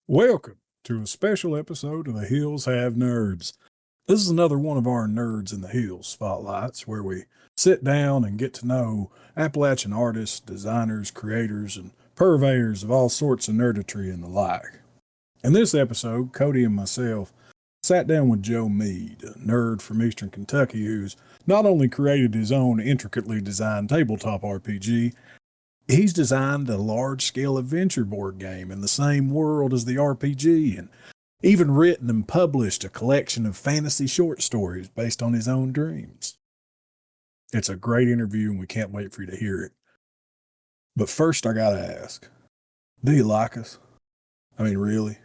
Welcome to a special episode of The Hills Have Nerds. This is another one of our Nerds in the Hills spotlights where we sit down and get to know Appalachian artists, designers, creators, and purveyors of all sorts of nerditry and the like. In this episode, Cody and myself sat down with Joe Meade, a nerd from Eastern Kentucky who's not only created his own intricately designed tabletop RPG, he's designed a large-scale adventure board game in the same world as the RPG and even written and published a collection of fantasy short stories based on his own dreams. It's a great interview and we can't wait for you to hear it. But first I gotta ask, do you like us? I mean, really?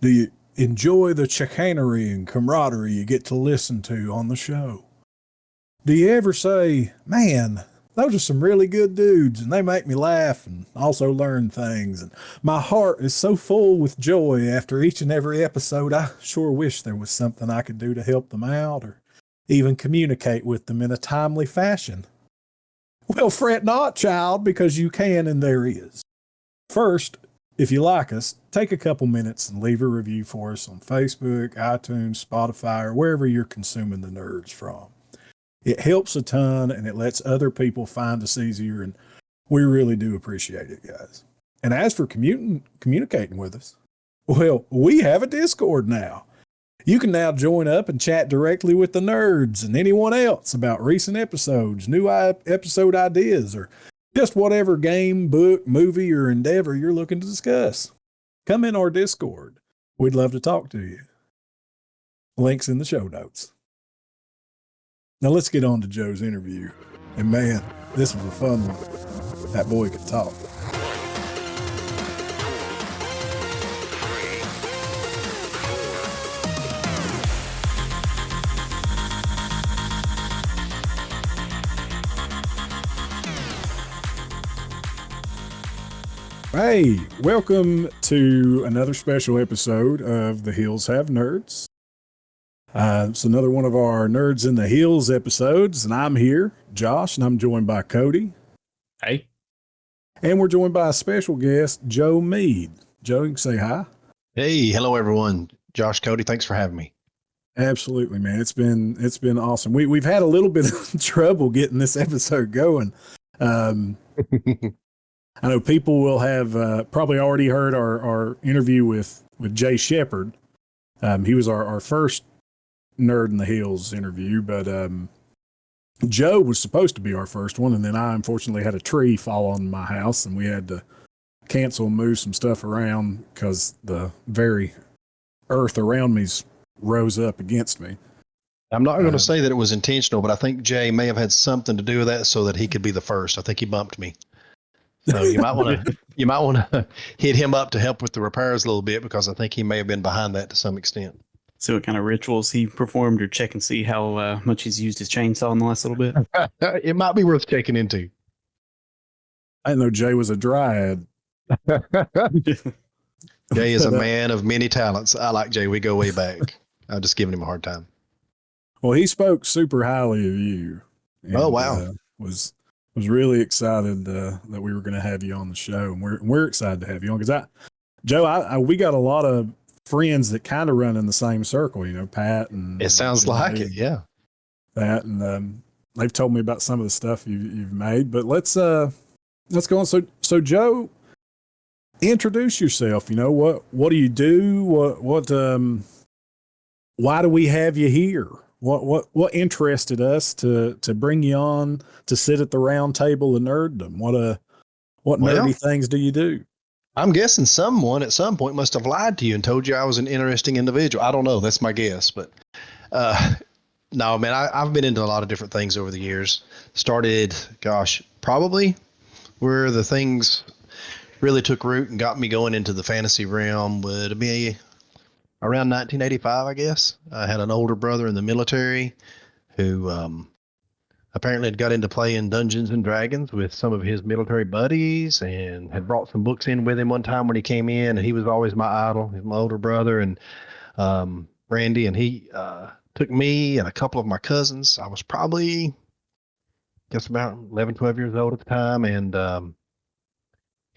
Do you enjoy the chicanery and camaraderie you get to listen to on the show? Do you ever say, man, those are some really good dudes and they make me laugh and also learn things, and my heart is so full with joy after each and every episode, I sure wish there was something I could do to help them out or even communicate with them in a timely fashion? Well, fret not, child, because you can and there is. First, if you like us, take a couple minutes and leave a review for us on Facebook, iTunes, Spotify, or wherever you're consuming the nerds from. It helps a ton and it lets other people find us easier, and we really do appreciate it, guys. And as for communicating with us, well, we have a Discord now. You can now join up and chat directly with the nerds and anyone else about recent episodes, new episode ideas, or just whatever game, book, movie, or endeavor you're looking to discuss. Come in our Discord. We'd love to talk to you. Links in the show notes. Now let's get on to Joe's interview. And man, this was a fun one. That boy could talk. Hey, welcome to another special episode of The Hills Have Nerds. It's another one of our Nerds in the Hills episodes, and I'm here, Josh, and I'm joined by Cody. Hey. And we're joined by a special guest, Joe Meade. Joe, you can say hi. Hey, hello everyone. Josh, Cody, thanks for having me. Absolutely, man. It's been awesome. We've had a little bit of trouble getting this episode going. I know people will have probably already heard our interview with Jay Shepard. He was our first Nerd in the Hills interview, but Joe was supposed to be our first one, and then I unfortunately had a tree fall on my house and we had to cancel and move some stuff around because the very earth around me's rose up against me. I'm not going to say that it was intentional, but I think Jay may have had something to do with that so that he could be the first. I think he bumped me. So you might want to hit him up to help with the repairs a little bit, because I think he may have been behind that to some extent. See what kind of rituals he performed, or check and see how much he's used his chainsaw in the last little bit. It might be worth checking into. I didn't know Jay was a dryad. Jay is a man of many talents. I like Jay. We go way back. I'm just giving him a hard time. Well, he spoke super highly of you. And, oh, wow. Was really excited that we were going to have you on the show, and we're excited to have you on, because Joe, we got a lot of friends that kind of run in the same circle, you know, Pat and it sounds like it. Yeah. Pat, and they've told me about some of the stuff you've made, but let's go on. So Joe, introduce yourself. You know, what do you do? Why do we have you here? What interested us to bring you on to sit at the round table of nerddom? What nerdy things do you do? I'm guessing someone at some point must have lied to you and told you I was an interesting individual. I don't know. That's my guess. But no, man, I've been into a lot of different things over the years. Started, probably where the things really took root and got me going into the fantasy realm would be around 1985, I guess. I had an older brother in the military who apparently had got into playing Dungeons and Dragons with some of his military buddies and had brought some books in with him one time when he came in, and he was always my idol. He's my older brother, and Randy, and he took me and a couple of my cousins. I was probably just about 11, 12 years old at the time, and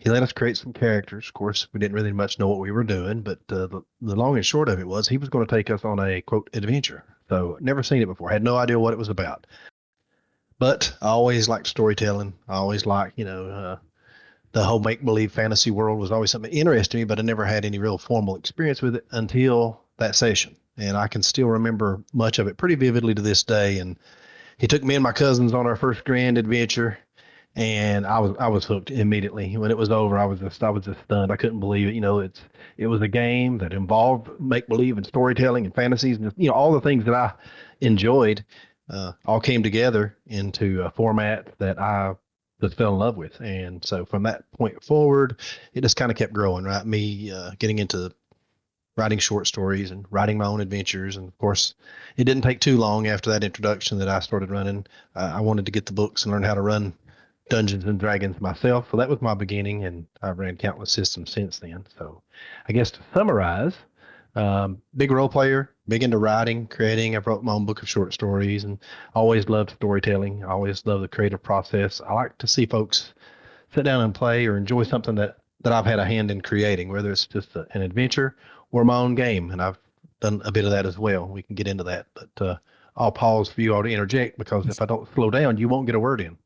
he let us create some characters. Of course, we didn't really much know what we were doing, but the long and short of it was he was going to take us on a quote adventure. So never seen it before, had no idea what it was about. But I always liked storytelling. I always liked, the whole make believe fantasy world was always something that interested me, but I never had any real formal experience with it until that session. And I can still remember much of it pretty vividly to this day. And he took me and my cousins on our first grand adventure, and I was hooked immediately. When it was over, I was just stunned. I couldn't believe it. It was a game that involved make believe and storytelling and fantasies, and all the things that I enjoyed all came together into a format that I just fell in love with. And so from that point forward, it just kind of kept growing. Right, me getting into writing short stories and writing my own adventures. And of course, it didn't take too long after that introduction that I started running. I wanted to get the books and learn how to run Dungeons and Dragons myself. So that was my beginning, and I've ran countless systems since then. So I guess to summarize, big role player, big into writing, creating. I've wrote my own book of short stories and always loved storytelling. I always loved the creative process. I like to see folks sit down and play or enjoy something that I've had a hand in creating, whether it's just an adventure or my own game. And I've done a bit of that as well. We can get into that, but I'll pause for you all to interject, because if I don't slow down, you won't get a word in.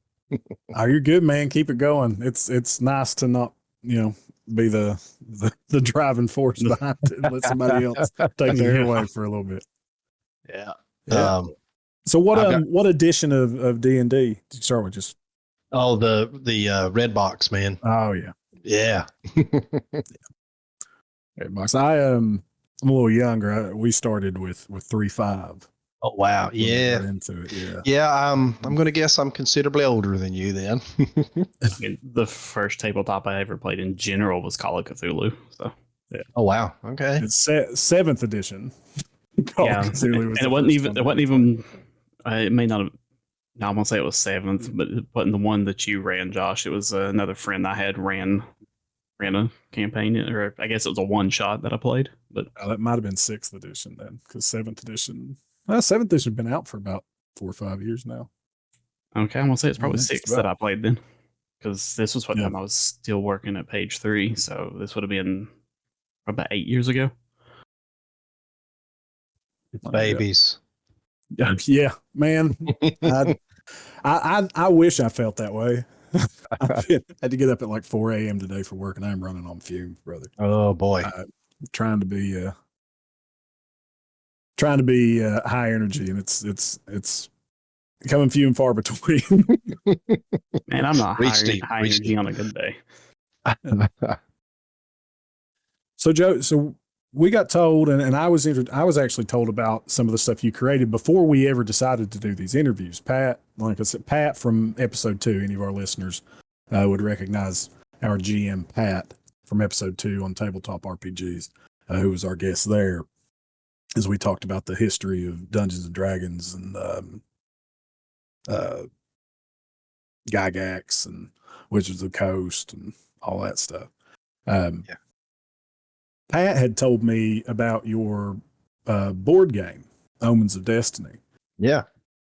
Oh, you're good, man. Keep it going. It's nice to not, be the driving force behind it and let somebody else take the airway for a little bit. Yeah. Yeah. So what edition of D&D did you start with? Just the red box, man. Oh yeah. Yeah. Red box. I'm a little younger. We started with 3.5. Oh wow. Yeah. Into it. Yeah. Yeah. I'm going to guess I'm considerably older than you then. The first tabletop I ever played in general was Call of Cthulhu. So yeah. Oh wow. Okay. It's 7th edition. Yeah, and it wasn't even. It may not have. No, I'm gonna say it was 7th, but it wasn't the one that you ran, Josh. It was another friend I had ran a campaign, or I guess it was a one shot that I played. But that might have been 6th edition then, because 7th edition. 7th edition has been out for about 4 or 5 years now. Okay, I'm gonna say it's probably 6th that I played then, because this was what time I was still working at Page 3, so this would have been about 8 years ago. It's babies. Yeah, man. I wish I felt that way. I had to get up at like 4 a.m. today for work, and I'm running on fumes, brother. Oh boy. Trying to be high energy, and it's coming few and far between. Man, I'm not high energy on a good day. So Joe, we got told, and I was actually told about some of the stuff you created before we ever decided to do these interviews. Pat, like I said, Pat from episode 2, any of our listeners would recognize our GM Pat from episode 2 on Tabletop RPGs, who was our guest there, as we talked about the history of Dungeons and Dragons and Gygax and Wizards of the Coast and all that stuff. Pat had told me about your board game, Omens of Destiny. Yeah.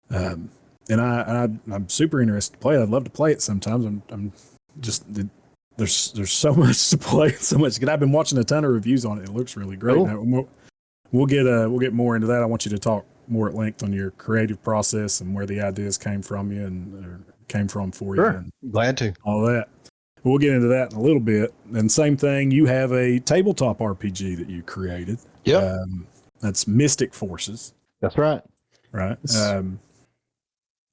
And I'm super interested to play it. I'd love to play it sometimes. I'm just there's so much to play, so much good. I've been watching a ton of reviews on it. It looks really great. Cool. Now, we'll get more into that. I want you to talk more at length on your creative process and where the ideas came from you and came from for you. And glad to. all that. We'll get into that in a little bit. And same thing, you have a tabletop RPG that you created. Yep. That's Mystic Forces. That's right. Right.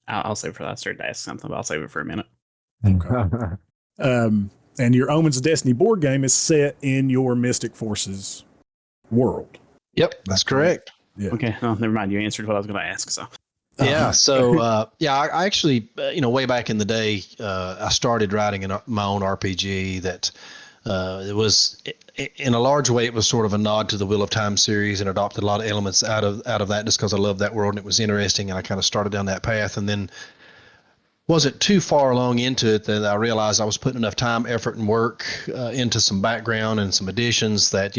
I'll save it for that. I started to ask something, but I'll save it for a minute. Okay. And your Omens of Destiny board game is set in your Mystic Forces world. Yep, that's correct. Yeah. Okay. Oh, never mind. You answered what I was going to ask. So. Yeah. So, I actually, way back in the day, I started writing my own RPG that it was, in a large way, it was sort of a nod to the Wheel of Time series and adopted a lot of elements out of that just because I loved that world and it was interesting. And I kind of started down that path, and then wasn't too far along into it that I realized I was putting enough time, effort, and work into some background and some additions that,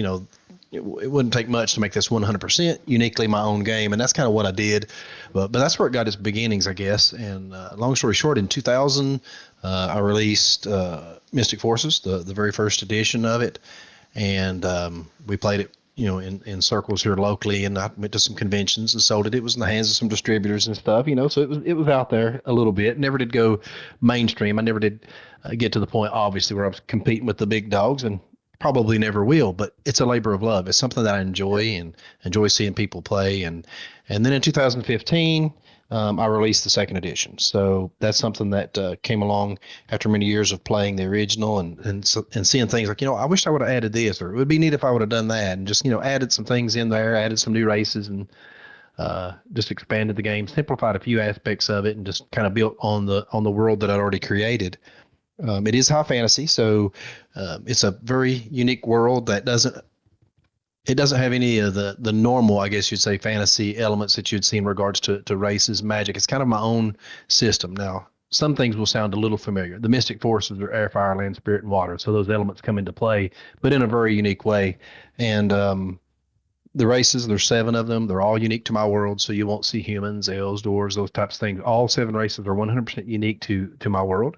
it wouldn't take much to make this 100% uniquely my own game. And that's kind of what I did. But that's where it got its beginnings, I guess. And long story short, in 2000, I released Mystic Forces, the very first edition of it. And we played it, in circles here locally, and I went to some conventions and sold it. It was in the hands of some distributors and stuff, so it was out there a little bit. Never did go mainstream. I never did get to the point, obviously, where I was competing with the big dogs, and probably never will, but it's a labor of love. It's something that I enjoy and enjoy seeing people play. And then in 2015, I released the second edition. So that's something that came along after many years of playing the original and seeing things like, I wish I would have added this, or it would be neat if I would have done that, and just, added some things in there, added some new races, and just expanded the game, simplified a few aspects of it, and just kind of built on the world that I'd already created. It is high fantasy, so it's a very unique world that doesn't have any of the normal, I guess you'd say, fantasy elements that you'd see in regards to races, magic. It's kind of my own system. Now, some things will sound a little familiar. The Mystic Forces are air, fire, land, spirit, and water, so those elements come into play, but in a very unique way. And the races, there's 7 of them. They're all unique to my world, so you won't see humans, elves, dwarves, those types of things. All 7 races are 100% unique to my world.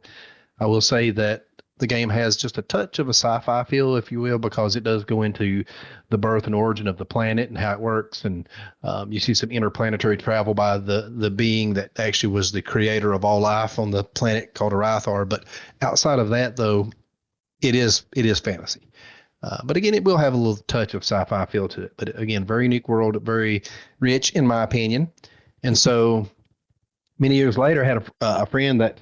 I will say that the game has just a touch of a sci-fi feel, if you will, because it does go into the birth and origin of the planet and how it works. And you see some interplanetary travel by the being that actually was the creator of all life on the planet called Arathar. But outside of that, though, it is fantasy. But again, it will have a little touch of sci-fi feel to it. But again, very unique world, very rich, in my opinion. And so many years later, I had a friend that,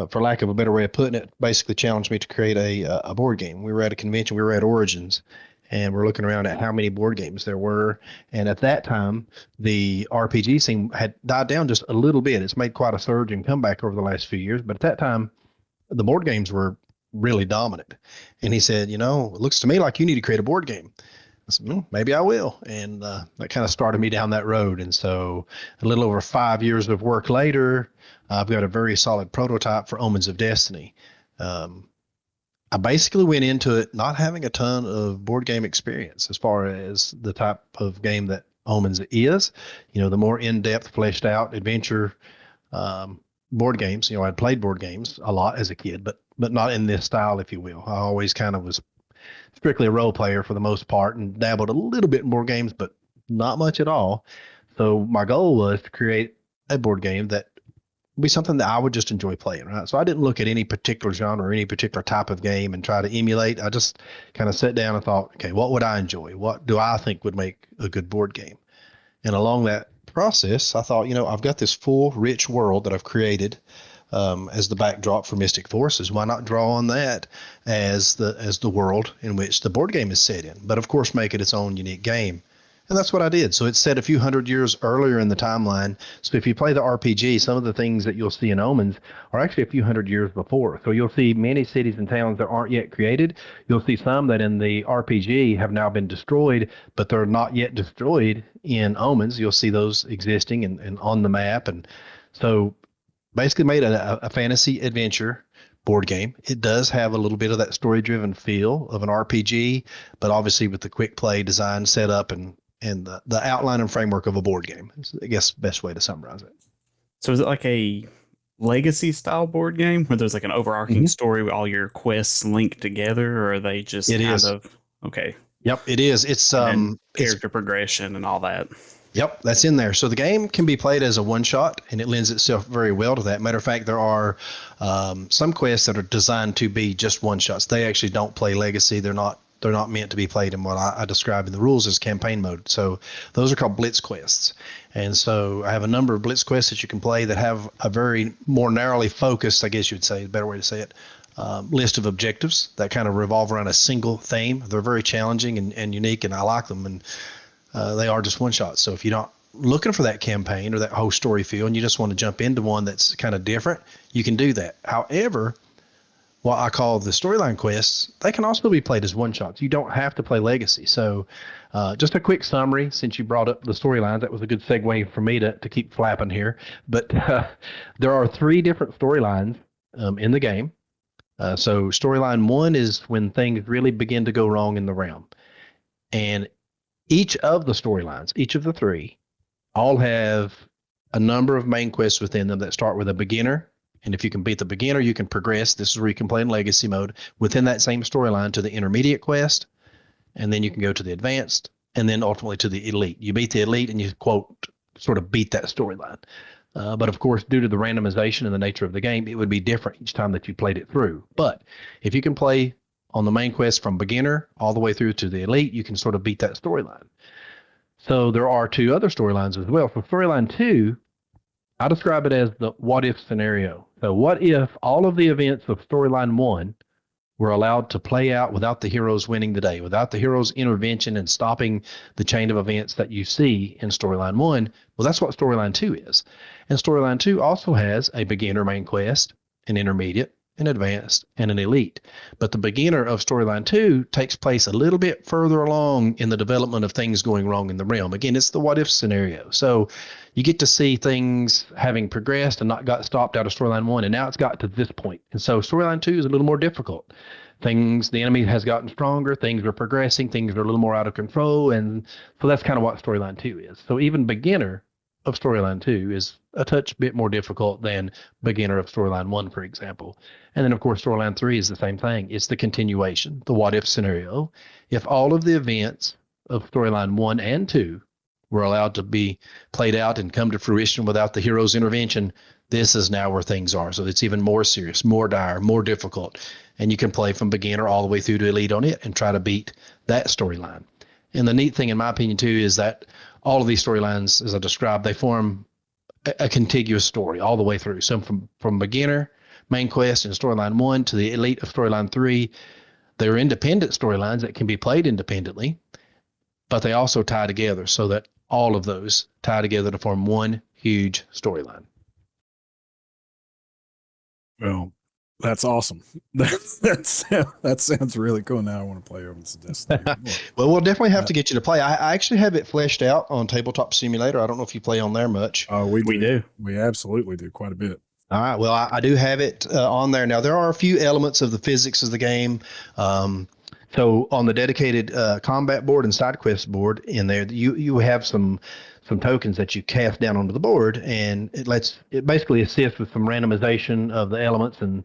for lack of a better way of putting it, basically challenged me to create a board game. We were at a convention, we were at Origins, and we're looking around at how many board games there were. And at that time, the RPG scene had died down just a little bit. It's made quite a surge and comeback over the last few years. But at that time, the board games were really dominant. And he said, it looks to me like you need to create a board game. I said, maybe I will. And that kind of started me down that road. And so a little over 5 years of work later, I've got a very solid prototype for Omens of Destiny. I basically went into it not having a ton of board game experience as far as the type of game that Omens is. The more in-depth, fleshed out adventure board games. I'd played board games a lot as a kid, but not in this style, if you will. I always kind of was strictly a role player for the most part and dabbled a little bit in board games, but not much at all. So my goal was to create a board game that would be something that I would just enjoy playing, right? So I didn't look at any particular genre or any particular type of game and try to emulate. I just kind of sat down and thought, okay, what would I enjoy? What do I think would make a good board game? And along that process, I thought, I've got this full, rich world that I've created as the backdrop for Mystic Forces. Why not draw on that as the world in which the board game is set in, but of course make it its own unique game? And that's what I did. So it's set a few hundred years earlier in the timeline. So if you play the RPG, some of the things that you'll see in Omens are actually a few hundred years before. So you'll see many cities and towns that aren't yet created. You'll see some that in the RPG have now been destroyed, but they're not yet destroyed in Omens. You'll see those existing and on the map. And so basically made a fantasy adventure board game. It does have a little bit of that story-driven feel of an RPG, but obviously with the quick play design setup and the outline and framework of a board game. Is, I guess, best way to summarize it. So is it like a legacy style board game where there's like an overarching story with all your quests linked together, or are they just okay? Yep, it is. It's character progression and all that. Yep, that's in there. So the game can be played as a one-shot, and it lends itself very well to that. Matter of fact, there are some quests that are designed to be just one-shots. They actually don't play legacy. They're not meant to be played in what I describe in the rules as campaign mode. So those are called blitz quests. And so I have a number of blitz quests that you can play that have a very more narrowly focused, I guess you'd say, a better way to say it, list of objectives that kind of revolve around a single theme. They're very challenging and unique, and I like them. And they are just one shots. So if you're not looking for that campaign or that whole story feel and you just want to jump into one that's kind of different, you can do that. However, what I call the storyline quests, they can also be played as one shots. You don't have to play legacy. So just a quick summary, since you brought up the storylines, that was a good segue for me to keep flapping here. But there are 3 different storylines in the game. So storyline 1 is when things really begin to go wrong in the realm. And each of the storylines, each of the three, all have a number of main quests within them that start with a beginner. And if you can beat the beginner, you can progress. This is where you can play in legacy mode within that same storyline to the intermediate quest. And then you can go to the advanced and then ultimately to the elite. You beat the elite and you, quote, sort of beat that storyline. But of course, due to the randomization and the nature of the game, it would be different each time that you played it through. But if you can play on the main quest from beginner all the way through to the elite, you can sort of beat that storyline. So there are two other storylines as well. For storyline 2, I describe it as the what if scenario. So what if all of the events of storyline 1 were allowed to play out without the heroes winning the day, without the heroes' intervention and stopping the chain of events that you see in storyline 1? Well, that's what storyline 2 is. And storyline 2 also has a beginner main quest, an intermediate, an advanced, and an elite. But the beginner of storyline 2 takes place a little bit further along in the development of things going wrong in the realm. Again, it's the what if scenario. So you get to see things having progressed and not got stopped out of storyline 1, and now it's got to this point. And so storyline 2 is a little more difficult. The enemy has gotten stronger, things are progressing, things are a little more out of control, and so that's kind of what storyline 2 is. So even beginner of storyline 2 is a touch bit more difficult than beginner of storyline 1, for example. And then, of course, storyline 3 is the same thing. It's the continuation, the what if scenario. If all of the events of storyline 1 and 2 were allowed to be played out and come to fruition without the hero's intervention, this is now where things are. So it's even more serious, more dire, more difficult. And you can play from beginner all the way through to elite on it and try to beat that storyline. And the neat thing, in my opinion, too, is that all of these storylines, as I described, they form a contiguous story all the way through. So from beginner, main quest, and storyline 1 to the elite of storyline 3, they're independent storylines that can be played independently, but they also tie together so that all of those tie together to form one huge storyline. Well, that's awesome. That sounds really cool. Now I want to play Omens of Destiny. Well, we'll definitely have to get you to play. I actually have it fleshed out on Tabletop Simulator. I don't know if you play on there much. We do. We absolutely do quite a bit. All right. Well, I do have it on there. Now, there are a few elements of the physics of the game. So on the dedicated combat board and side quest board in there, you have some tokens that you cast down onto the board, and it basically assists with some randomization of the elements and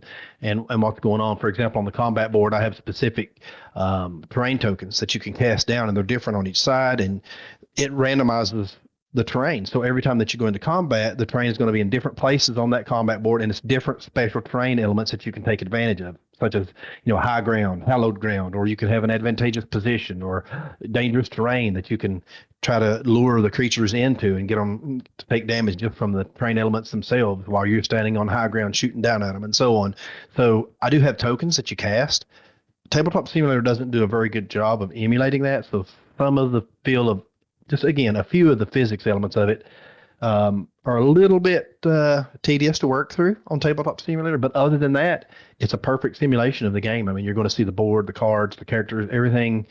what's going on. For example, on the combat board, I have specific terrain tokens that you can cast down, and they're different on each side, and it randomizes the terrain. So every time that you go into combat, the terrain is going to be in different places on that combat board, and it's different special terrain elements that you can take advantage of, such as, high ground, hallowed ground, or you can have an advantageous position or dangerous terrain that you can try to lure the creatures into and get them to take damage just from the terrain elements themselves while you're standing on high ground shooting down at them and so on. So I do have tokens that you cast. Tabletop Simulator doesn't do a very good job of emulating that. So some of the feel of just, again, a few of the physics elements of it are a little bit tedious to work through on Tabletop Simulator. But other than that, it's a perfect simulation of the game. I mean, you're going to see the board, the cards, the characters, everything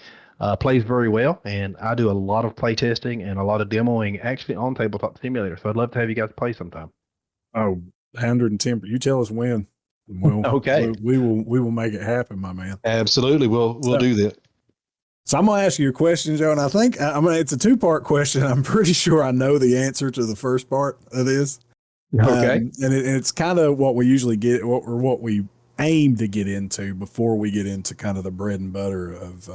plays very well. And I do a lot of play testing and a lot of demoing actually on Tabletop Simulator. So I'd love to have you guys play sometime. Oh, 110. You tell us when. Okay. We will make it happen, my man. Absolutely. We'll do that. So I'm going to ask you a question, Joe, and I think it's a two-part question. I'm pretty sure I know the answer to the first part of this. Okay. And it's kind of what we usually get, or what we aim to get into before we get into kind of the bread and butter of,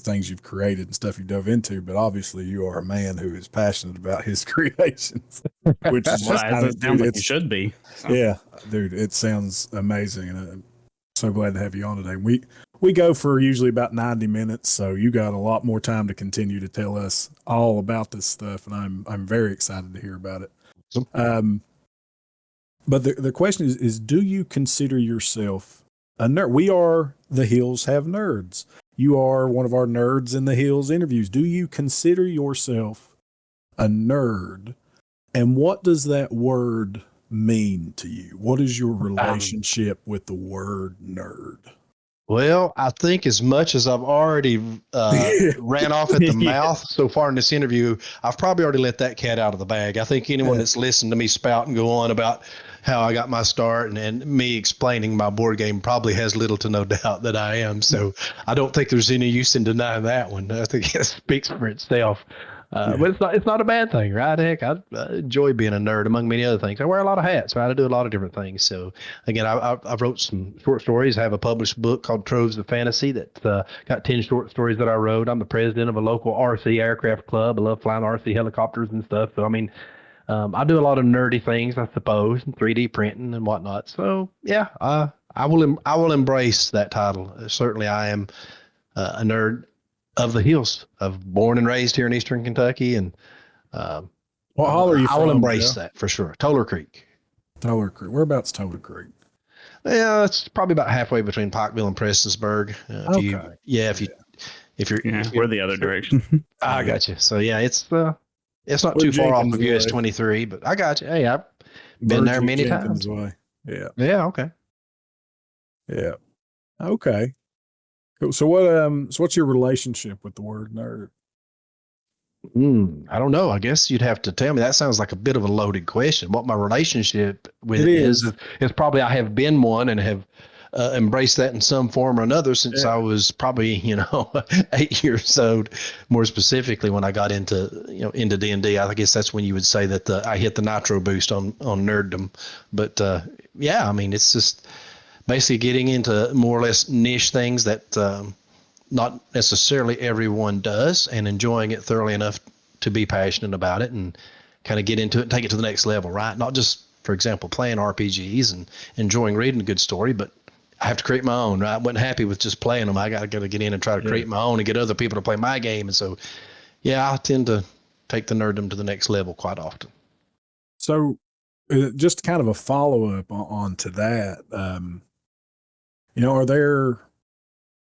things you've created and stuff you've dove into. But obviously you are a man who is passionate about his creations, which is just sounds like you should be. So. Yeah, dude, it sounds amazing. And I'm so glad to have you on today. We go for usually about 90 minutes, so you got a lot more time to continue to tell us all about this stuff, and I'm very excited to hear about it. But the question is, do you consider yourself a nerd? We are the Hills Have Nerds. You are one of our Nerds in the Hills interviews. Do you consider yourself a nerd? And what does that word mean to you? What is your relationship with the word nerd? Well, I think as much as I've already ran off at the mouth so far in this interview, I've probably already let that cat out of the bag. I think anyone that's listened to me spout and go on about how I got my start, and me explaining my board game probably has little to no doubt that I am. So I don't think there's any use in denying that one. I think it speaks for itself. But it's not a bad thing, right? Heck, I enjoy being a nerd among many other things. I wear a lot of hats, right? I do a lot of different things. So again, I wrote some short stories. I have a published book called Troves of Fantasy that's got 10 short stories that I wrote. I'm the president of a local RC aircraft club. I love flying RC helicopters and stuff. So I mean, I do a lot of nerdy things, I suppose, and 3D printing and whatnot. So yeah, I will embrace that title. Certainly, I am a nerd of the hills. I've born and raised here in Eastern Kentucky, and what hall are you I will from, embrace Joe? that for sure. Toller Creek. Toller Creek. Whereabouts Toller Creek? Yeah, it's probably about halfway between Pikeville and Prestonsburg. If you're we're the other direction. I got you. So yeah, it's not too far off of US 23, but I got you. Hey, I've been there many times. Way. Yeah. Yeah. Okay. Yeah. Okay. Cool. So what's your relationship with the word nerd? I don't know. I guess you'd have to tell me. That sounds like a bit of a loaded question. What my relationship with it is probably I have been one and have embraced that in some form or another since I was probably 8 years old. More specifically, when I got into D&D, I guess that's when you would say that I hit the nitro boost on nerddom. But yeah, I mean, it's just basically getting into more or less niche things that not necessarily everyone does, and enjoying it thoroughly enough to be passionate about it and kind of get into it and take it to the next level, right? Not just, for example, playing RPGs and enjoying reading a good story, but I have to create my own, right? I wasn't happy with just playing them. I got to get in and try to create my own and get other people to play my game. And so, yeah, I tend to take the nerddom to the next level quite often. So just kind of a follow-up on to that, are there...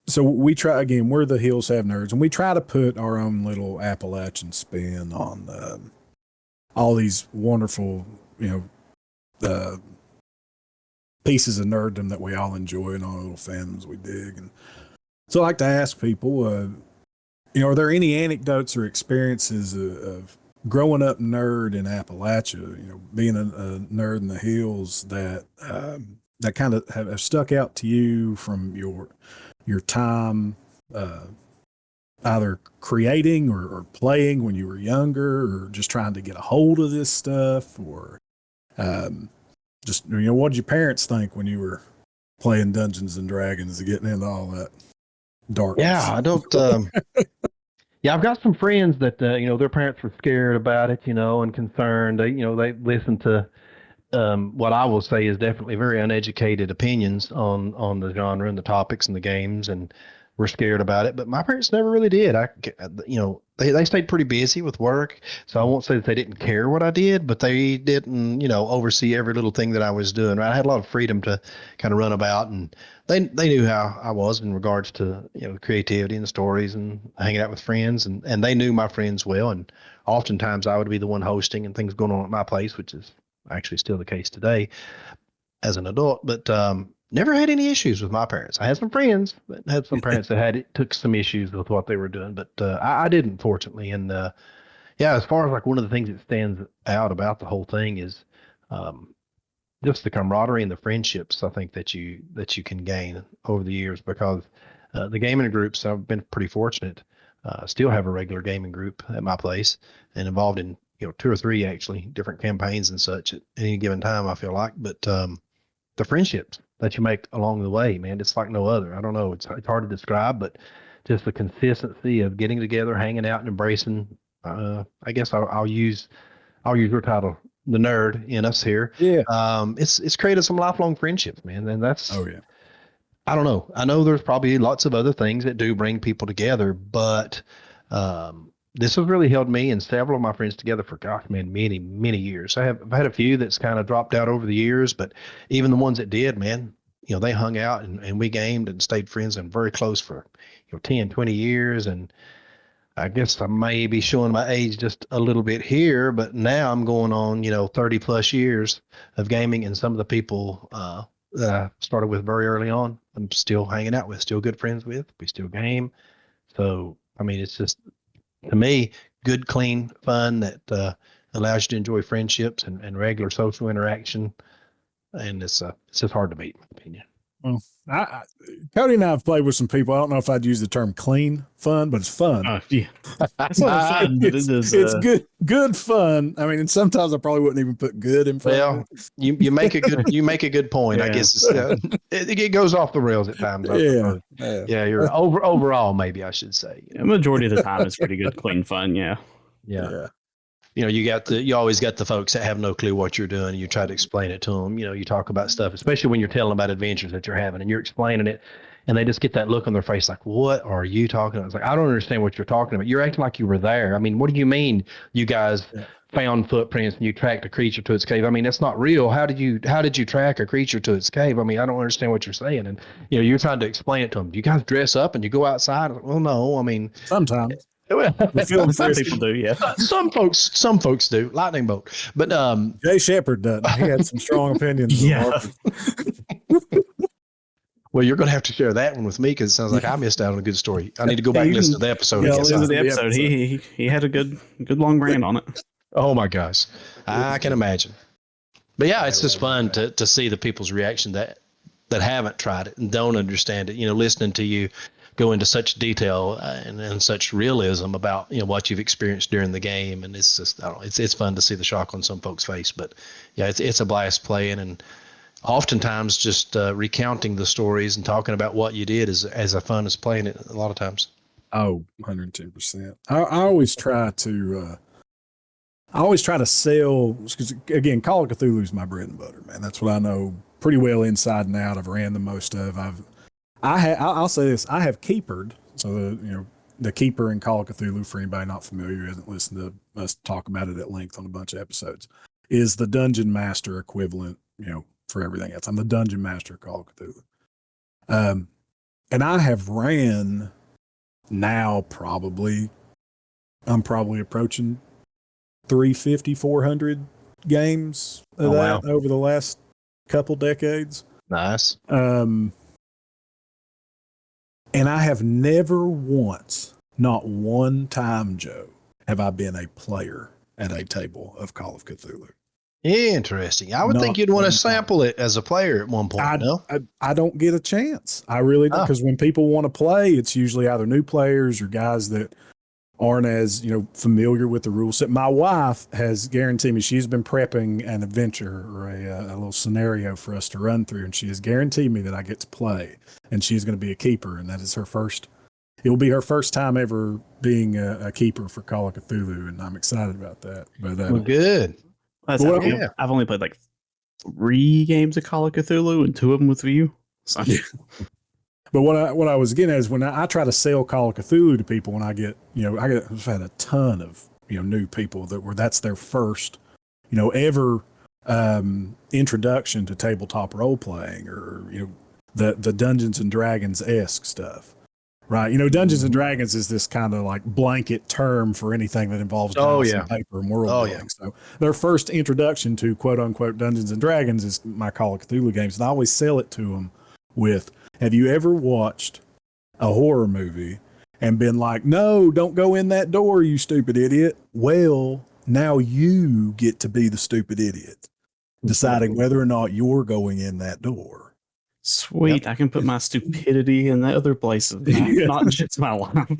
So we try, again, we're the Hills Have Nerds, and we try to put our own little Appalachian spin on all these wonderful, pieces of nerddom that we all enjoy and all the little fandoms we dig. And so I like to ask people, are there any anecdotes or experiences of growing up nerd in Appalachia, being a nerd in the hills that kind of have stuck out to you from your time, either creating or playing when you were younger, or just trying to get a hold of this stuff, or just, what did your parents think when you were playing Dungeons and Dragons and getting into all that darkness? Yeah, I don't. Yeah, I've got some friends that their parents were scared about it, and concerned. They listened to what I will say is definitely very uneducated opinions on the genre and the topics and the games, and were scared about it. But my parents never really did. They stayed pretty busy with work, so I won't say that they didn't care what I did, but they didn't, oversee every little thing that I was doing. Right? I had a lot of freedom to kind of run about, and they knew how I was in regards to creativity and stories and hanging out with friends, and they knew my friends well, and oftentimes I would be the one hosting and things going on at my place, which is actually still the case today as an adult, but never had any issues with my parents. I had some friends that had some parents that took some issues with what they were doing, but I didn't, fortunately. And as far as like one of the things that stands out about the whole thing is just the camaraderie and the friendships I think that you can gain over the years, because the gaming groups, I've been pretty fortunate, still have a regular gaming group at my place and involved in 2 or 3 actually different campaigns and such at any given time, I feel like. But the friendships that you make along the way, man, it's like no other. I don't know. It's hard to describe, but just the consistency of getting together, hanging out, and embracing. I guess I'll use your title, the nerd, in us here. Yeah. It's created some lifelong friendships, man, and that's. Oh yeah. I don't know. I know there's probably lots of other things that do bring people together, but this has really held me and several of my friends together for, many, many years. I've had a few that's kind of dropped out over the years, but even the ones that did, man, they hung out and we gamed and stayed friends and very close for, 10, 20 years. And I guess I may be showing my age just a little bit here, but now I'm going on, 30 plus years of gaming, and some of the people that I started with very early on, I'm still hanging out with, still good friends with. We still game. So, it's just, to me, good, clean fun that allows you to enjoy friendships and regular social interaction. and it's just hard to beat, in my opinion. Well, Cody and I have played with some people. I don't know if I'd use the term clean fun, but it's fun. Yeah, it's not fun, but it is. It's good fun. I mean, and sometimes I probably wouldn't even put good in front of it. You make a good point. Yeah. I guess it goes off the rails at times. Yeah. You're overall, maybe I should say. Majority of the time, it's pretty good, clean fun. Yeah. You always got the folks that have no clue what you're doing. You try to explain it to them. You talk about stuff, especially when you're telling about adventures that you're having and you're explaining it, and they just get that look on their face like, what are you talking about? It's like, I don't understand what you're talking about. You're acting like you were there. I mean, what do you mean you guys found footprints and you tracked a creature to its cave? I mean, that's not real. How did you track a creature to its cave? I mean, I don't understand what you're saying. And, you're trying to explain it to them. Do you guys dress up and you go outside? Well, no, I mean, sometimes. Some people do, yeah. Some folks do. Lightning bolt, but Jay Shepard doesn't. He had some strong opinions. Yeah. Well, you're going to have to share that one with me because it sounds like I missed out on a good story. I need to go back and listen to the episode. Listen to the episode. He had a good long rant on it. Oh my gosh, I can imagine. But yeah, it's just fun to see the people's reaction that haven't tried it and don't understand it. Listening to you go into such detail and such realism about what you've experienced during the game, and it's just it's fun to see the shock on some folks' face. But yeah, it's a blast playing, and oftentimes just recounting the stories and talking about what you did is as fun as playing it a lot of times. Oh, 110%. I always try to sell, because again, Call of Cthulhu is my bread and butter, man. That's what I know pretty well inside and out. I've ran the most of. I'll say this: I have keepered. So the keeper in Call of Cthulhu, for anybody not familiar who hasn't listened to us talk about it at length on a bunch of episodes, is the dungeon master equivalent. For everything else, I'm the dungeon master of Call of Cthulhu. And I have ran now I'm probably approaching 350, 400 games of that over the last couple decades. Nice. And I have never once, not one time, Joe, have I been a player at a table of Call of Cthulhu. Interesting. I would think you'd want to sample it as a player at one point. I don't get a chance. I really don't, because when people want to play, it's usually either new players or guys that aren't as familiar with the rule set. My wife has guaranteed me she's been prepping an adventure or a little scenario for us to run through, and she has guaranteed me that I get to play, and she's going to be a keeper, and that is her first. It will be her first time ever being a keeper for Call of Cthulhu, and I'm excited about that. But well, good. I've only played like 3 games of Call of Cthulhu, and 2 of them with you. So. Yeah. But what I was getting at is when I try to sell Call of Cthulhu to people, when I get, I've had a ton of, new people that's their first, ever introduction to tabletop role playing or, the Dungeons and Dragons-esque stuff. Right. Dungeons and Dragons is this kind of like blanket term for anything that involves dice and paper and world building. Yeah. So their first introduction to quote unquote Dungeons and Dragons is my Call of Cthulhu games. And I always sell it to them with, have you ever watched a horror movie and been like, no, don't go in that door, you stupid idiot? Well, now you get to be the stupid idiot, deciding whether or not you're going in that door. Sweet. Yep. I can put my stupidity in the other places, not just my life.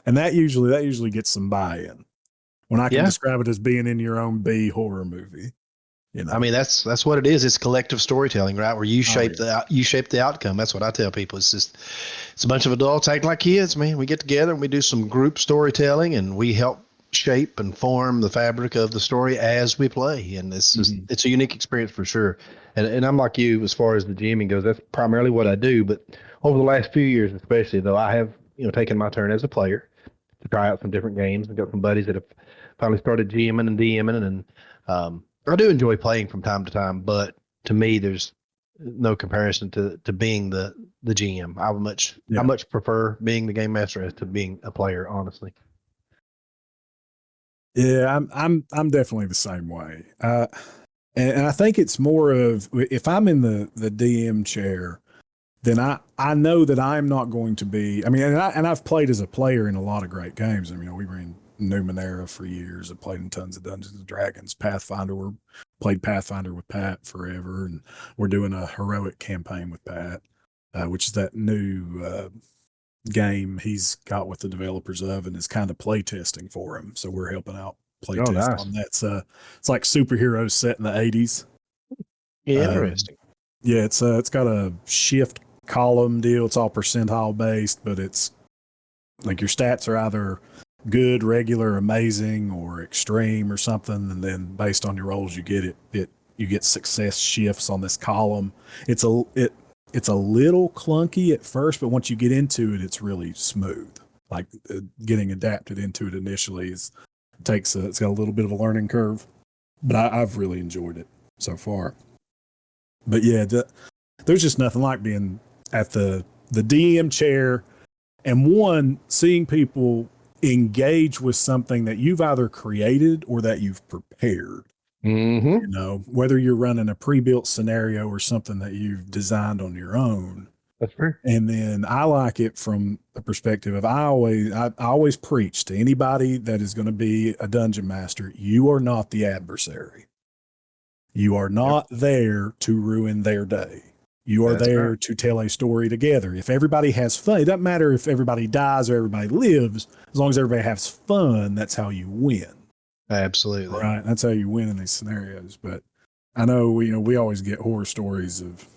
And that usually gets some buy-in when I can describe it as being in your own B horror movie. I mean, that's what it is. It's collective storytelling, right? Where you shape the outcome. That's what I tell people. It's a bunch of adults acting like kids, man. We get together and we do some group storytelling, and we help shape and form the fabric of the story as we play. And it's just it's a unique experience for sure. And I'm like you as far as the GMing goes. That's primarily what I do. But over the last few years, especially, though, I have taken my turn as a player to try out some different games. I've got some buddies that have finally started GMing and DMing, and I do enjoy playing from time to time. But to me, there's no comparison to being the GM. I much prefer being the game master as to being a player, honestly. Yeah, I'm definitely the same way. And I think it's more of, if I'm in the DM chair, then I know that I'm not going to be, and I've played as a player in a lot of great games. We ran Numenera for years. I played in tons of Dungeons and Dragons. Pathfinder, played Pathfinder with Pat forever, and we're doing a heroic campaign with Pat, which is that new game he's got with the developers of, and is kind of play testing for him. So we're helping out play test on that. It's like superheroes set in the 80s. Interesting. Yeah, it's got a shift column deal. It's all percentile based, but it's like your stats are either good, regular, amazing, or extreme or something, and then based on your rolls you get you get success shifts on this column. It's a little clunky at first, but once you get into it, it's really smooth. Like getting adapted into it initially it's got a little bit of a learning curve, but I've really enjoyed it so far. But yeah, there's just nothing like being at the DM chair and seeing people engage with something that you've either created or that you've prepared. Mm-hmm. You know, whether you're running a pre-built scenario or something that you've designed on your own. That's true. And then I like it from the perspective of I always preach to anybody that is going to be a dungeon master, you are not the adversary. You are not there to ruin their day. You are there to tell a story together. If everybody has fun, it doesn't matter if everybody dies or everybody lives, as long as everybody has fun, that's how you win. Absolutely. Right. That's how you win in these scenarios. But I know, we always get horror stories of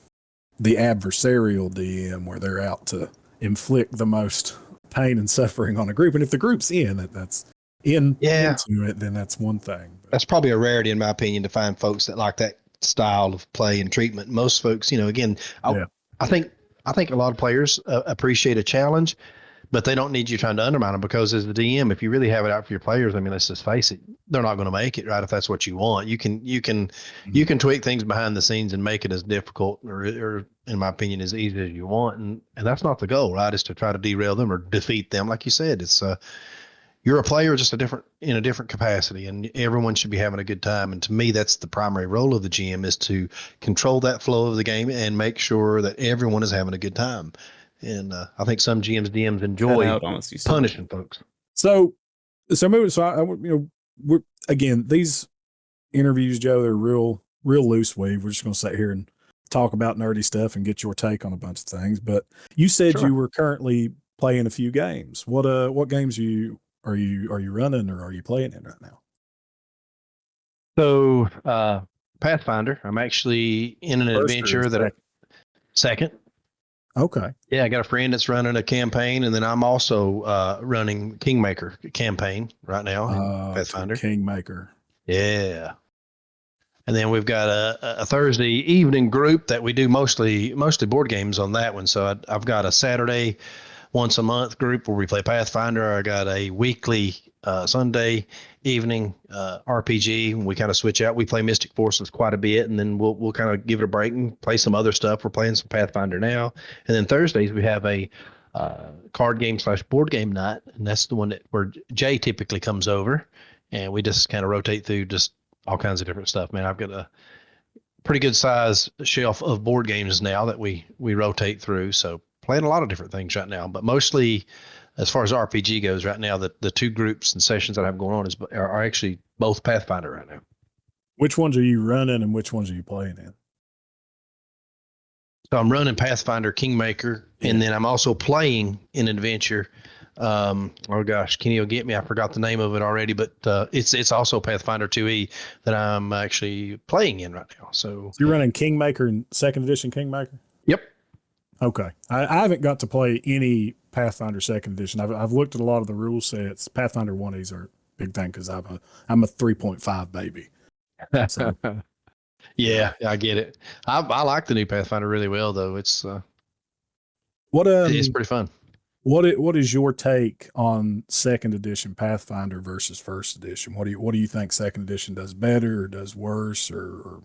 the adversarial DM where they're out to inflict the most pain and suffering on a group. And if the group's into it, then that's one thing. But that's probably a rarity in my opinion to find folks that like that style of play and treatment. Most folks, again, I think a lot of players appreciate a challenge, but they don't need you trying to undermine them, because as the DM, if you really have it out for your players, I mean, let's just face it, they're not going to make it, right? If that's what you want, you can tweak things behind the scenes and make it as difficult or in my opinion, as easy as you want. And that's not the goal, right? Is to try to derail them or defeat them. Like you said, it's you're a player just in a different capacity, and everyone should be having a good time. And to me, that's the primary role of the GM, is to control that flow of the game and make sure that everyone is having a good time. And I think some DMs enjoy punishing folks. So we're again, these interviews, Joe, they're real loose weave. We're just going to sit here and talk about nerdy stuff and get your take on a bunch of things. But you said you were currently playing a few games. What games are you running or are you playing in right now? So Pathfinder, I'm actually in an adventure second. Okay. Yeah, I got a friend that's running a campaign, and then I'm also running Kingmaker campaign right now in Pathfinder. Kingmaker. Yeah. And then we've got a Thursday evening group that we do mostly board games on that one. So I've got a Saturday once a month group where we play Pathfinder. I got a weekly Sunday evening RPG, and we kind of switch out. We play Mystic Forces quite a bit, and then we'll kind of give it a break and play some other stuff. We're playing some Pathfinder now, and then Thursdays we have a card game / board game night, and that's the one where Jay typically comes over, and we just kind of rotate through just all kinds of different stuff. Man, I've got a pretty good size shelf of board games now that we rotate through. So playing a lot of different things right now, but mostly as far as RPG goes right now, the two groups and sessions that I have going on are actually both Pathfinder right now. Which ones are you running and which ones are you playing in? So I'm running Pathfinder Kingmaker, and then I'm also playing in an adventure. Oh gosh, Kenny will get me. I forgot the name of it already, but it's also Pathfinder 2E that I'm actually playing in right now. So you're running Kingmaker and second edition Kingmaker? Yep. Okay. I haven't got to play any Pathfinder second edition. I've looked at a lot of the rule sets. Pathfinder 1Es are a big thing because I'm a 3.5 baby. So, yeah, I get it. I like the new Pathfinder really well, though. It's pretty fun. What is your take on second edition Pathfinder versus first edition? What do you think second edition does better or does worse, or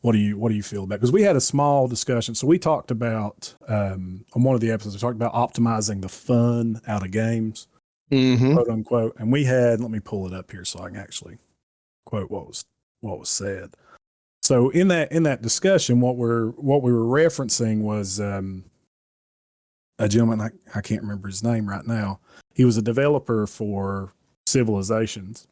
what do you feel about it? Because we had a small discussion. So we talked about on one of the episodes, we talked about optimizing the fun out of games, quote unquote. And we had, let me pull it up here so I can actually quote what was said. So in that discussion, what we were referencing was a gentleman, I can't remember his name right now. He was a developer for civilizations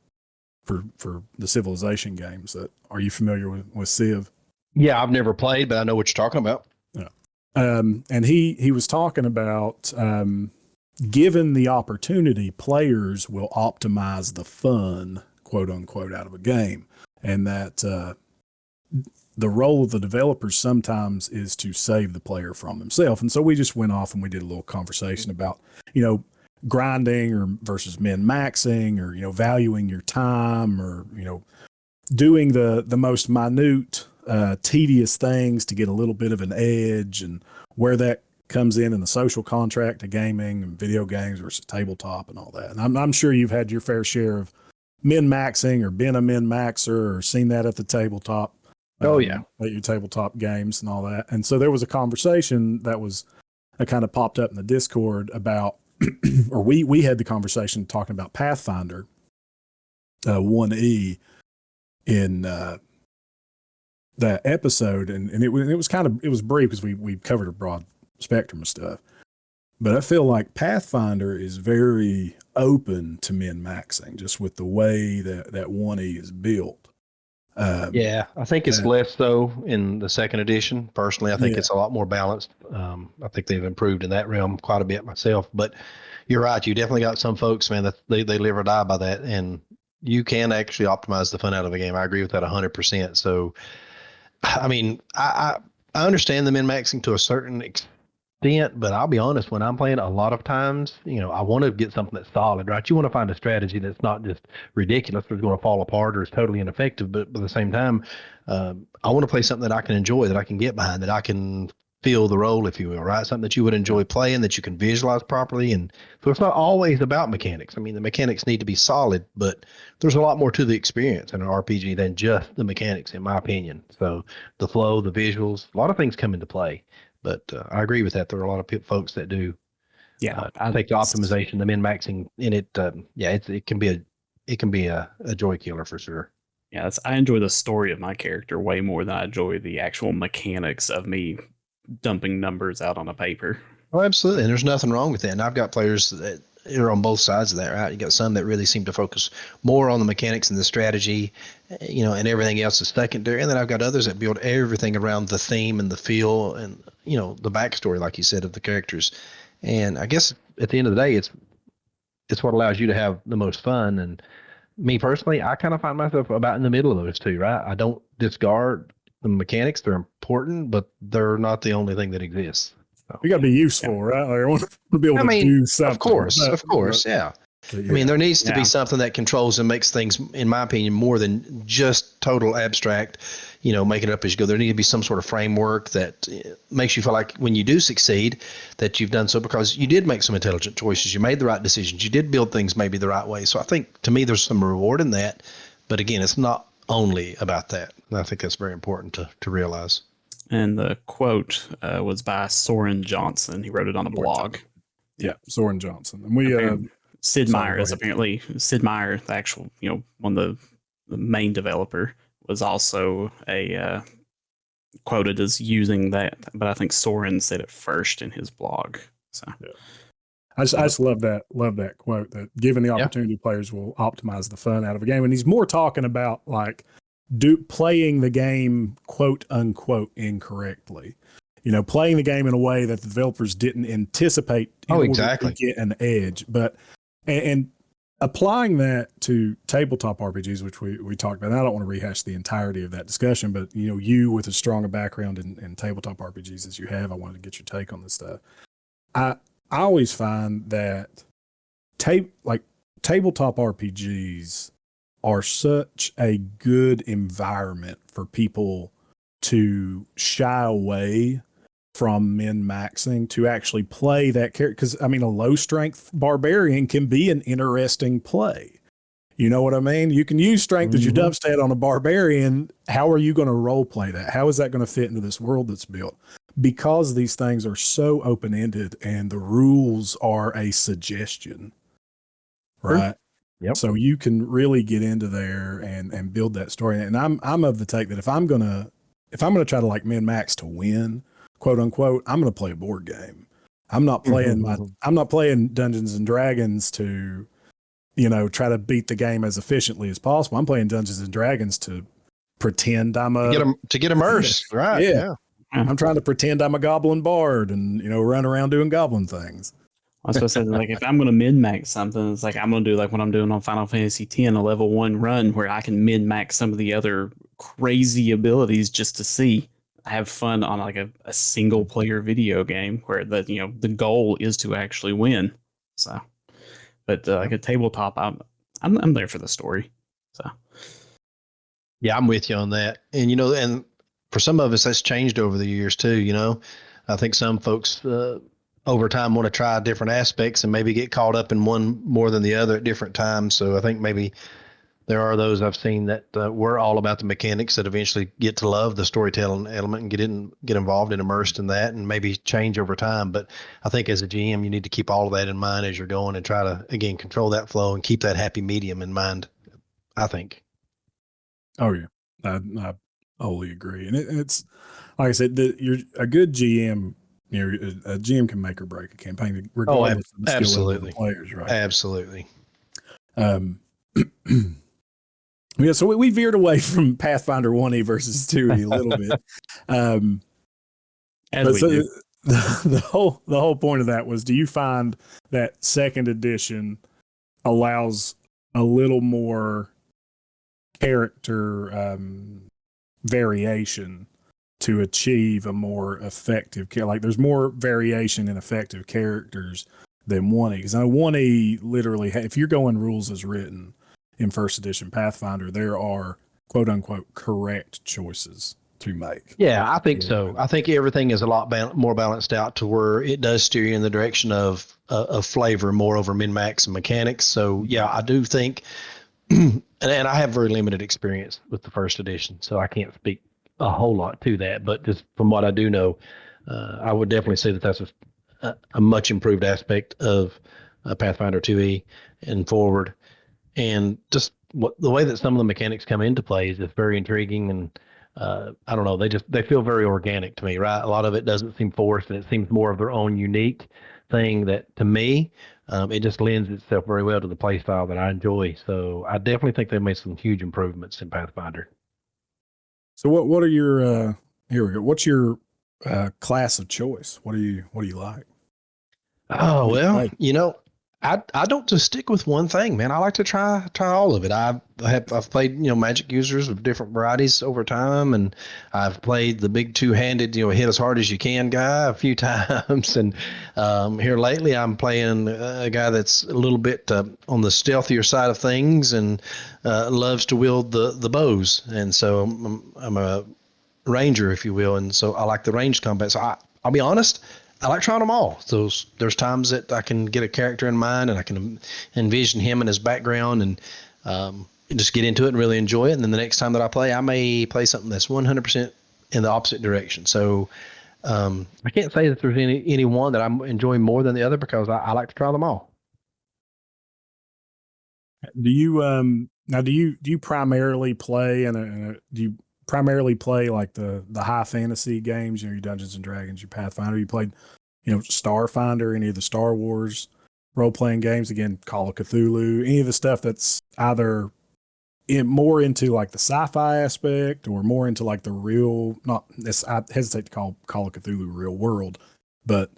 for the Civilization games. Are you familiar with Civ? Yeah, I've never played, but I know what you're talking about. Yeah. And he was talking about given the opportunity, players will optimize the fun, quote unquote, out of a game, and that the role of the developers sometimes is to save the player from himself. And so we just went off and we did a little conversation about, grinding or versus min-maxing, or, valuing your time, or, doing the most minute, tedious things to get a little bit of an edge, and where that comes in the social contract of gaming and video games versus tabletop and all that. And I'm sure you've had your fair share of min-maxing or been a min-maxer or seen that at the tabletop. Oh yeah. At your tabletop games and all that. And so there was a conversation that kind of popped up in the Discord about, or we had the conversation talking about Pathfinder 1E in that episode. And it was brief because we covered a broad spectrum of stuff. But I feel like Pathfinder is very open to min-maxing just with the way that 1E is built. Yeah, I think it's less so in the second edition. Personally, I think it's a lot more balanced. I think they've improved in that realm quite a bit myself. But you're right. You definitely got some folks, man, that they live or die by that. And you can actually optimize the fun out of a game. I agree with that 100%. So, I mean, I understand the min-maxing to a certain extent, but I'll be honest, when I'm playing, a lot of times, I want to get something that's solid, right? You want to find a strategy that's not just ridiculous or is going to fall apart or is totally ineffective, but at the same time, I want to play something that I can enjoy, that I can get behind, that I can feel the role, if you will, right? Something that you would enjoy playing, that you can visualize properly. And so it's not always about mechanics. I mean, the mechanics need to be solid, but there's a lot more to the experience in an RPG than just the mechanics, in my opinion. So the flow, the visuals, a lot of things come into play. But I agree with that. There are a lot of folks that do take the optimization, the min-maxing in it. It can be a joy killer for sure. Yeah, I enjoy the story of my character way more than I enjoy the actual mechanics of me dumping numbers out on a paper. Oh, absolutely. And there's nothing wrong with that. And I've got players that are on both sides of that, right? You got some that really seem to focus more on the mechanics and the strategy, and everything else is secondary. And then I've got others that build everything around the theme and the feel and, the backstory, like you said, of the characters. And I guess at the end of the day, it's what allows you to have the most fun. And me personally, I kind of find myself about in the middle of those two, right? I don't discard the mechanics. They're important, but they're not the only thing that exists. So, you got to be useful, right? Like, I want to be able to do something. Of course. Yeah. I mean, there needs to be something that controls and makes things, in my opinion, more than just total abstract, make it up as you go. There needs to be some sort of framework that makes you feel like when you do succeed, that you've done so because you did make some intelligent choices. You made the right decisions. You did build things maybe the right way. So I think, to me, there's some reward in that. But again, it's not only about that. And I think that's very important to realize. And the quote was by Soren Johnson. He wrote it on a blog. Yeah, Soren Johnson. And Sid Meier is apparently Sid Meier, the actual, one of the main developer, was also quoted as using that. But I think Soren said it first in his blog. So I just love that quote, that given the opportunity, players will optimize the fun out of a game. And he's more talking about like playing the game, quote unquote, incorrectly. Playing the game in a way that the developers didn't anticipate in order to get an edge. But and applying that to tabletop RPGs, which we talked about, and I don't want to rehash the entirety of that discussion, but you with as strong a background in tabletop RPGs as you have, I wanted to get your take on this stuff. I always find that tabletop RPGs are such a good environment for people to shy away from min-maxing to actually play that character. Because, I mean, a low-strength barbarian can be an interesting play. You know what I mean? You can use strength as your dub stat on a barbarian. How are you going to role play that? How is that going to fit into this world that's built? Because these things are so open-ended and the rules are a suggestion, right? Yep. So you can really get into there and build that story. And I'm of the take that if I'm gonna try to like min-max to win, quote unquote, I'm gonna play a board game. I'm not playing I'm not playing Dungeons and Dragons to, try to beat the game as efficiently as possible. I'm playing Dungeons and Dragons to pretend I'm to get immersed, right? Yeah. I'm trying to pretend I'm a goblin bard and run around doing goblin things. I was supposed to say, like, if I'm going to min-max something, it's like I'm going to do like what I'm doing on Final Fantasy X, a level 1 run where I can min-max some of the other crazy abilities just to see. I have fun on like a single player video game where the goal is to actually win. So, but like a tabletop, I'm there for the story. So, yeah, I'm with you on that. And and for some of us, that's changed over the years too. I think some folks over time want to try different aspects and maybe get caught up in one more than the other at different times. So I think maybe there are those I've seen that were all about the mechanics that eventually get to love the storytelling element and get involved and immersed in that and maybe change over time. But I think as a GM, you need to keep all of that in mind as you're going and try to, again, control that flow and keep that happy medium in mind, I think. Oh, yeah. I wholly agree. And it's, like I said, you're a good GM. A GM can make or break a campaign, regardless of the skill level of the players, right? Absolutely. Yeah, so we veered away from Pathfinder 1E versus 2E a little bit. The whole point of that was, do you find that second edition allows a little more character variation to achieve a more effective like there's more variation in effective characters than 1E? Because I know 1E literally, if you're going rules as written in first edition Pathfinder, there are quote unquote correct choices to make. Yeah, I think so. I think everything is a lot more balanced out to where it does steer you in the direction of flavor more over min-max and mechanics. So yeah, I do think, and I have very limited experience with the first edition, so I can't speak a whole lot to that. But just from what I do know, I would definitely say that that's a much improved aspect of Pathfinder 2E and forward. And just the way that some of the mechanics come into play is just very intriguing. And I don't know, they feel very organic to me, right? A lot of it doesn't seem forced, and it seems more of their own unique thing that, to me, it just lends itself very well to the play style that I enjoy. So I definitely think they've made some huge improvements in Pathfinder. So what are your here we go. What's your class of choice? What do you like? Oh, well, I don't just stick with one thing, man. I like to try all of it. I've played, magic users of different varieties over time, and I've played the big two-handed, hit as hard as you can guy a few times. And here lately, I'm playing a guy that's a little bit on the stealthier side of things and loves to wield the bows. And so I'm a ranger, if you will, and so I like the ranged combat. So I'll be honest, I like trying them all. So there's times that I can get a character in mind and I can envision him and his background and just get into it and really enjoy it. And then the next time that I play, I may play something that's 100% in the opposite direction. So I can't say that there's any one that I'm enjoying more than the other because I like to try them all. Do you primarily play do you primarily play like the high fantasy games, your Dungeons and Dragons, your Pathfinder? You played, Starfinder, any of the Star Wars role-playing games, again, Call of Cthulhu, any of the stuff that's either more into like the sci-fi aspect or more into like the real, I hesitate to call of Cthulhu real world, but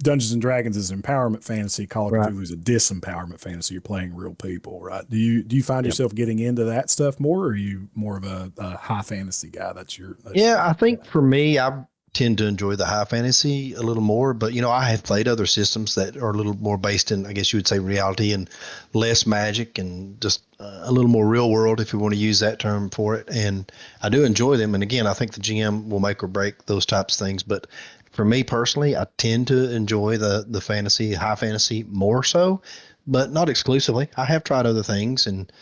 Dungeons and Dragons is empowerment fantasy. Call of Cthulhu is a disempowerment fantasy. You're playing real people, right? Do you find yourself getting into that stuff more, or are you more of a high fantasy guy? I think for me, I tend to enjoy the high fantasy a little more, but I have played other systems that are a little more based in, I guess you would say, reality and less magic and just a little more real world, if you want to use that term for it. And I do enjoy them. And again, I think the GM will make or break those types of things, but for me personally, I tend to enjoy the fantasy, high fantasy more so, but not exclusively. I have tried other things, and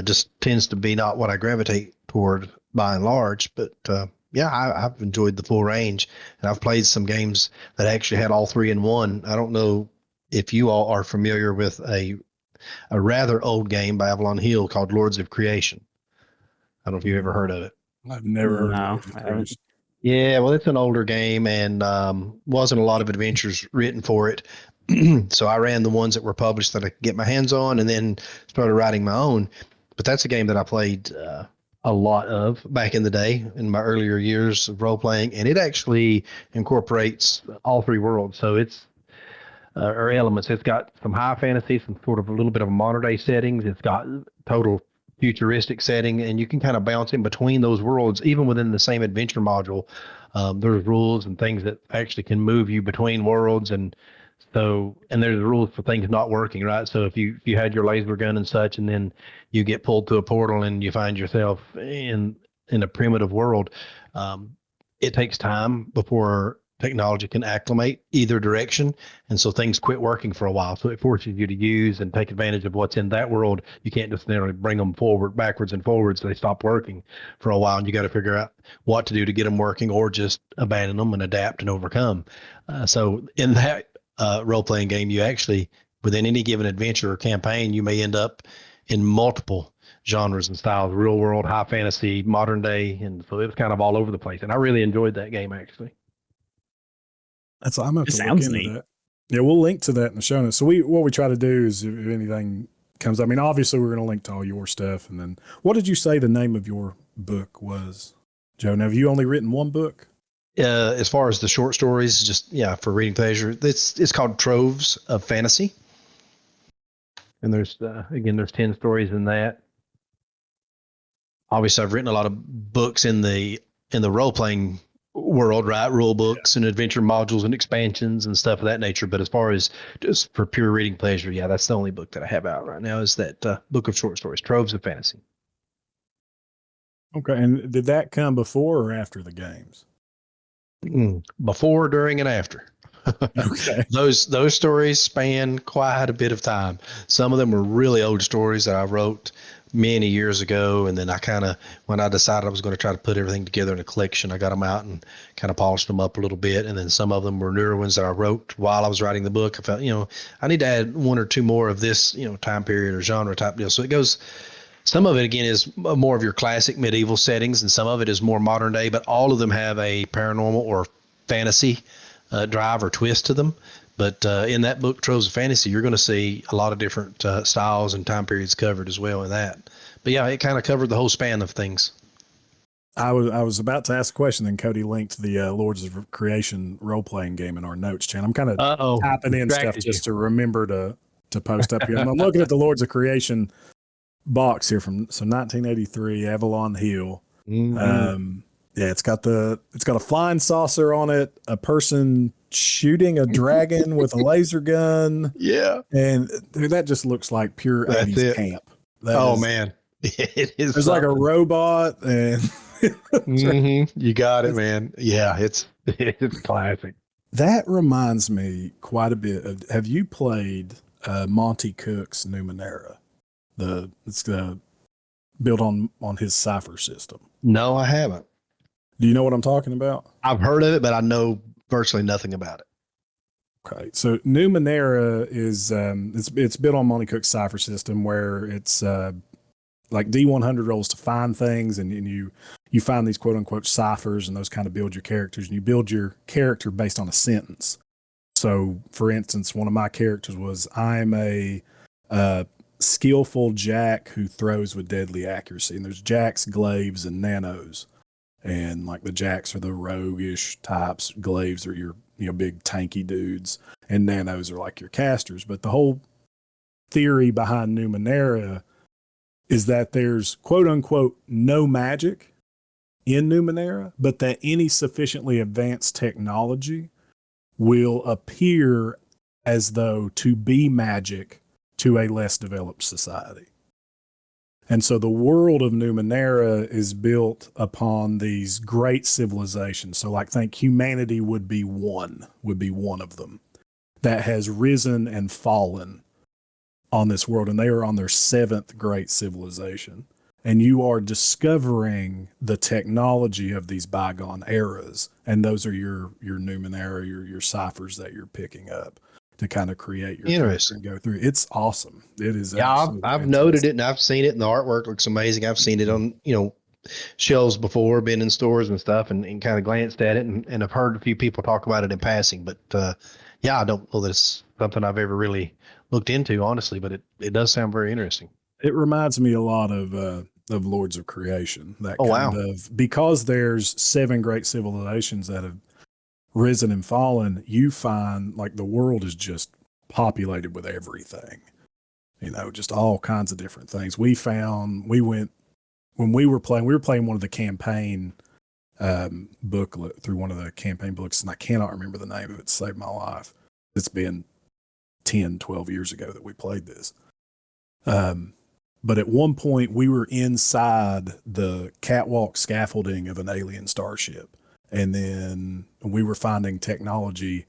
just tends to be not what I gravitate toward by and large. But I've enjoyed the full range, and I've played some games that actually had all three in one. I don't know if you all are familiar with a rather old game by Avalon Hill called Lords of Creation. I don't know if you've ever heard of it. I've never heard of it. Yeah, well, it's an older game and wasn't a lot of adventures written for it. So I ran the ones that were published that I could get my hands on, and then started writing my own. But that's a game that I played a lot of back in the day in my earlier years of role playing, and it actually incorporates all three worlds. So it's or elements. It's got some high fantasy, some sort of a little bit of modern day settings. It's got total futuristic setting, and you can kind of bounce in between those worlds, even within the same adventure module. There's rules and things that actually can move you between worlds, and there's rules for things not working, right? So if you had your laser gun and such, and then you get pulled to a portal and you find yourself in a primitive world, it takes time before technology can acclimate either direction. And so things quit working for a while. So it forces you to use and take advantage of what's in that world. You can't just necessarily bring them backwards and forwards. So they stop working for a while, and you got to figure out what to do to get them working, or just abandon them and adapt and overcome. So in that role-playing game, you actually, within any given adventure or campaign, you may end up in multiple genres and styles: real world, high fantasy, modern day. And so it was kind of all over the place. And I really enjoyed that game, actually. I'm going to look into neat. That. Yeah, we'll link to that in the show notes. So what we try to do is, if anything comes, I mean, obviously we're going to link to all your stuff. And then what did you say the name of your book was, Joe? Now, have you only written one book? As far as the short stories, just, for reading pleasure, it's called Troves of Fantasy. And there's 10 stories in that. Obviously I've written a lot of books in the role-playing world, right? Rule books and adventure modules and expansions and stuff of that nature. But as far as just for pure reading pleasure, that's the only book that I have out right now, is that book of short stories, Troves of Fantasy. Okay. And did that come before or after the games? Before, during, and after. Okay. Those stories span quite a bit of time. Some of them were really old stories that I wrote many years ago, and then when I decided I was going to try to put everything together in a collection, I got them out and kind of polished them up a little bit. And then some of them were newer ones that I wrote while I was writing the book. I felt, I need to add one or two more of this, time period or genre type deal. So it goes. Some of it, again, is more of your classic medieval settings, and some of it is more modern day, but all of them have a paranormal or fantasy drive or twist to them. But in that book, Troves of Fantasy, you're going to see a lot of different styles and time periods covered as well in that. But it kind of covered the whole span of things. I was about to ask a question, then Cody linked the Lords of Creation role-playing game in our notes channel. I'm kind of typing in stuff just to remember to post up here. I'm looking at the Lords of Creation box here from 1983, Avalon Hill. Mm-hmm. It's got a flying saucer on it, a person shooting a dragon with a laser gun. Yeah. And that just looks like pure 80s camp. Man. It is. There's like a robot and you got it, man. Yeah, it's classic. That reminds me quite a bit of, have you played Monty Cook's Numenera? It's built on his cipher system. No, I haven't. Do you know what I'm talking about? I've heard of it, but I know virtually nothing about it. Okay, so Numenera is it's built on Monty Cook's cipher system, where it's like D100 rolls to find things, and you find these quote unquote ciphers, and those kind of build your characters, and you build your character based on a sentence. So, for instance, one of my characters was, I'm a skillful jack who throws with deadly accuracy, and there's jacks, glaives, and nanos. And like the jacks are the roguish types, glaives are your big tanky dudes, and nanos are like your casters. But the whole theory behind Numenera is that there's quote unquote no magic in Numenera, but that any sufficiently advanced technology will appear as though to be magic to a less developed society. And so the world of Numenera is built upon these great civilizations. So like think humanity would be one of them that has risen and fallen on this world. And they are on their 7th great civilization. And you are discovering the technology of these bygone eras. And those are your Numenera, your ciphers that you're picking up to kind of create your character and go through. It's awesome. It is. Yeah, I've noted it and I've seen it, and the artwork looks amazing. I've seen it on, shelves before, been in stores and stuff, and kind of glanced at it, and I've heard a few people talk about it in passing. But Yeah, I don't know that it's something I've ever really looked into, honestly, but it does sound very interesting. It reminds me a lot of Lords of Creation. That Oh, kind wow. of, because there's 7 great civilizations that have risen and fallen, you find like the world is just populated with everything. Just all kinds of different things. We went when we were playing one of the campaign booklet through one of the campaign books, and I cannot remember the name of it to save my life. It's been 10, 12 years ago that we played this. But at one point we were inside the catwalk scaffolding of an alien starship. And then we were finding technology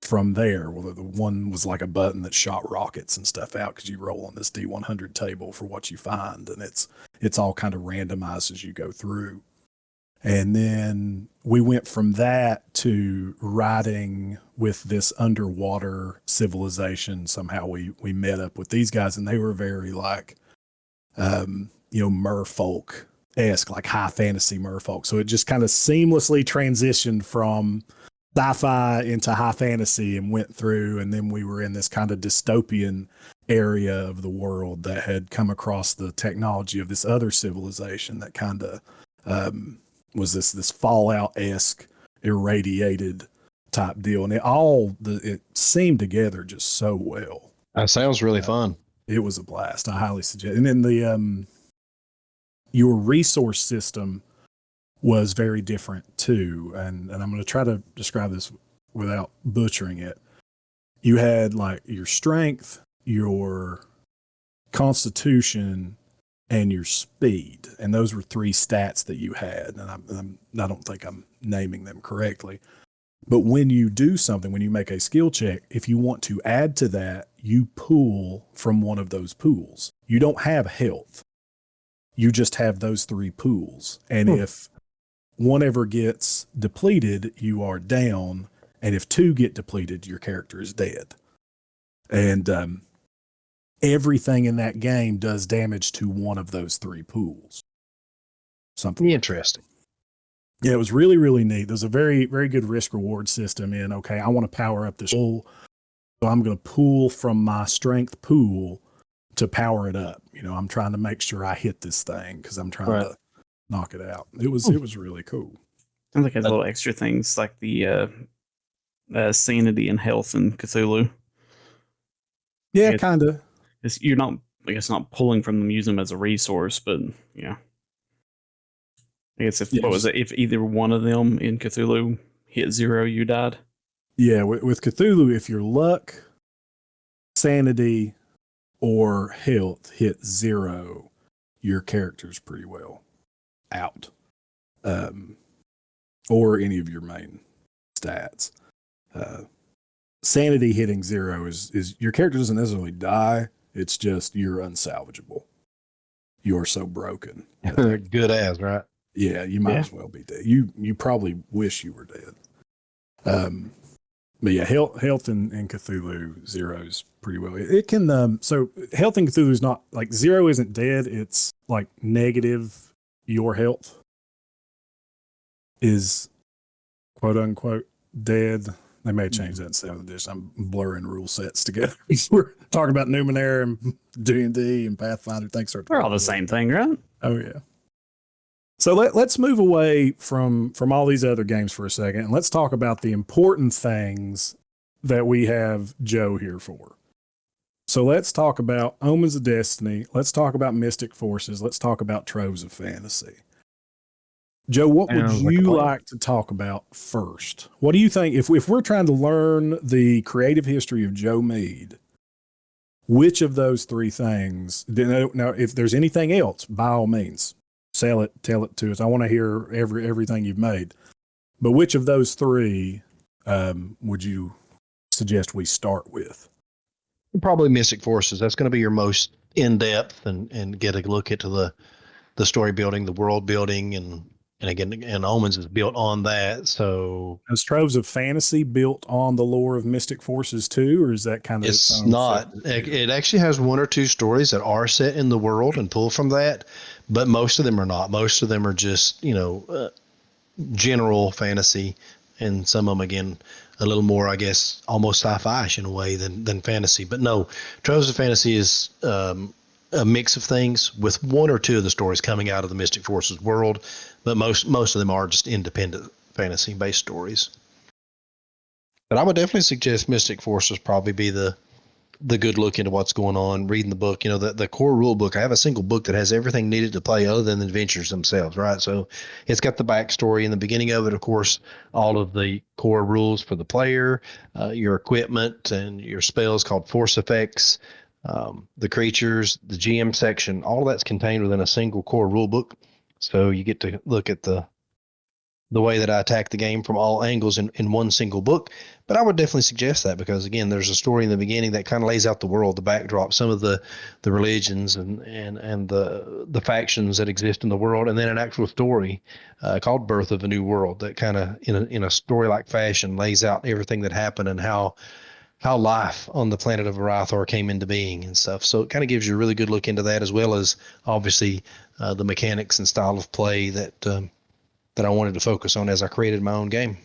from there. Well, the one was like a button that shot rockets and stuff out because you roll on this D100 table for what you find. And it's all kind of randomized as you go through. And then we went from that to riding with this underwater civilization. Somehow we met up with these guys, and they were very like, merfolk-esque, like high fantasy merfolk. So it just kind of seamlessly transitioned from sci-fi into high fantasy and went through. And then we were in this kind of dystopian area of the world that had come across the technology of this other civilization that kind of, was this Fallout-esque irradiated type deal, and it seemed together just so well. That sounds really fun. It was a blast. I highly suggest. And then the your resource system was very different too, and I'm going to try to describe this without butchering it. You had like your strength, your constitution, and your speed. And those were 3 stats that you had. And I don't think I'm naming them correctly. But when you do something, when you make a skill check, if you want to add to that, you pull from one of those pools. You don't have health. You just have those 3 pools. And if one ever gets depleted, you are down. And if 2 get depleted, your character is dead. And, everything in that game does damage to one of those 3 pools. Something interesting. Yeah, it was really, really neat. There's a very, very good risk reward system in, okay, I want to power up this pool, so I'm going to pool from my strength pool to power it up. I'm trying to make sure I hit this thing because I'm trying to knock it out. It was really cool. Sounds like it has little extra things like the sanity and health in Cthulhu. Yeah, kind of. You're not, I guess, not pulling from them, using them as a resource, but yeah. I guess if either one of them in Cthulhu hit 0, you died. Yeah, with Cthulhu, if your luck, sanity, or health hit 0, your character's pretty well out. Or any of your main stats. Sanity hitting 0 is your character doesn't necessarily die. It's just you're unsalvageable. You're so broken. Good as, right? Yeah, you might as well be dead. You probably wish you were dead. But yeah, health in Cthulhu 0 is pretty well. It can so health in Cthulhu is not like 0 isn't dead. It's like negative. Your health is quote unquote dead. They may change that in 7th edition. I'm blurring rule sets together. We're talking about Numenera and D&D and Pathfinder. They're all the same thing, right? Oh yeah. So let's move away from all these other games for a second, and let's talk about the important things that we have Joe here for. So let's talk about Omens of Destiny. Let's talk about Mystic Forces. Let's talk about Troves of Fantasy. Joe, what would you like to talk about first? What do you think, if we're trying to learn the creative history of Joe Meade, which of those 3 things, now if there's anything else, by all means, sell it, tell it to us. I want to hear everything you've made. But which of those 3 would you suggest we start with? Probably Mystic Forces. That's going to be your most in-depth and get a look into the story building, the world building, and again, Omens is built on that. So is Troves of Fantasy built on the lore of Mystic Forces too, or is that kind of it's not? It actually has 1 or 2 stories that are set in the world and pull from that, but most of them are not. Most of them are just general fantasy, and some of them again a little more, I guess, almost sci-fi-ish in a way than fantasy. But no, Troves of Fantasy is a mix of things with one or two of the stories coming out of the Mystic Forces world, but most of them are just independent fantasy-based stories. But I would definitely suggest Mystic Forces probably be the good look into what's going on, reading the book, the core rule book. I have a single book that has everything needed to play other than the adventures themselves, right? So it's got the backstory in the beginning of it, of course, all of the core rules for the player, your equipment and your spells called force effects, the creatures, the GM section, all of that's contained within a single core rule book. So you get to look at the way that I attack the game from all angles in one single book. But I would definitely suggest that because, again, there's a story in the beginning that kind of lays out the world, the backdrop, some of the religions and the factions that exist in the world, and then an actual story called Birth of a New World that kind of, in a story-like fashion, lays out everything that happened and how life on the planet of Arathor came into being and stuff. So it kind of gives you a really good look into that, as well as, obviously, the mechanics and style of play that I wanted to focus on as I created my own game.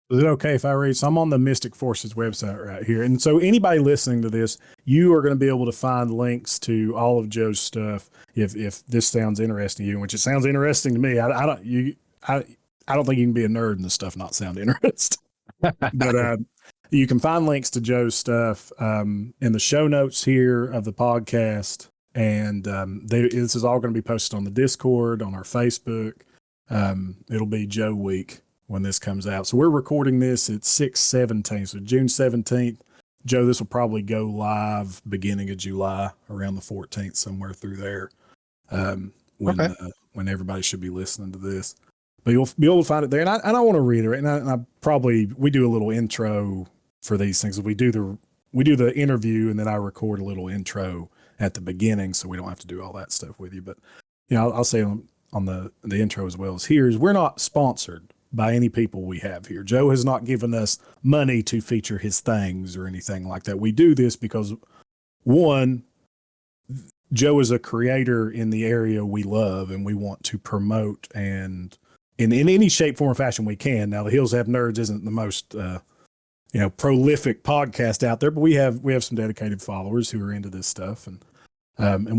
Is it okay if I read? So I'm on the Mystic Forces website right here. And so anybody listening to this, you are going to be able to find links to all of Joe's stuff if this sounds interesting to you, which it sounds interesting to me. I don't think you can be a nerd and this stuff not sound interesting. But you can find links to Joe's stuff in the show notes here of the podcast. And this is all going to be posted on the Discord, on our Facebook. It'll be Joe Week when this comes out. So we're recording this at 6/17, so June 17th. Joe, this will probably go live beginning of July, around the 14th, somewhere through there, when everybody should be listening to this. But you'll be able to find it there. And I want to reiterate, and we do a little intro for these things. We do the interview, and then I record a little intro at the beginning, so we don't have to do all that stuff with you. But I'll say on the intro as well as here is we're not sponsored by any people we have here. Joe has not given us money to feature his things or anything like that. We do this because, one, Joe is a creator in the area we love, and we want to promote and in any shape, form, or fashion we can. Now, the Hills Have Nerds isn't the most prolific podcast out there, but we have some dedicated followers who are into this stuff, and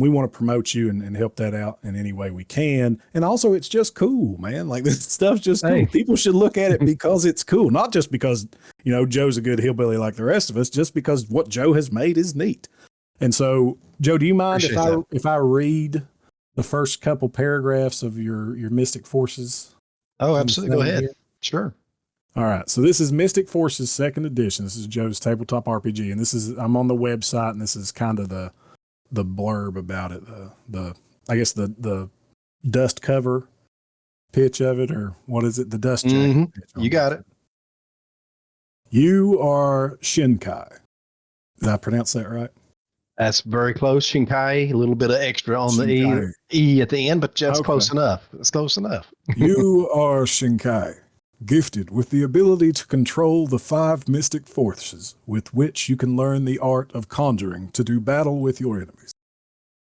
we want to promote you and help that out in any way we can. And also, it's just cool, man. Like, this stuff's just cool. Hey. People should look at it because it's cool, not just because, Joe's a good hillbilly like the rest of us, just because what Joe has made is neat. And so, Joe, do you mind if I read the first couple paragraphs of your Mystic Forces? Oh, absolutely. Go ahead. Here? Sure. All right. So this is Mystic Forces 2nd edition. This is Joe's tabletop RPG. And I'm on the website, and this is kind of the blurb about it, I guess the dust cover pitch of it, or what is it? The dust jacket. Mm-hmm. You got it. You are Shinkai. Did I pronounce that right? That's very close. Shinkai, a little bit of extra on Shinkai. The E at the end, but just close enough. It's close enough. You are Shinkai, gifted with the ability to control the 5 mystic forces with which you can learn the art of conjuring to do battle with your enemies.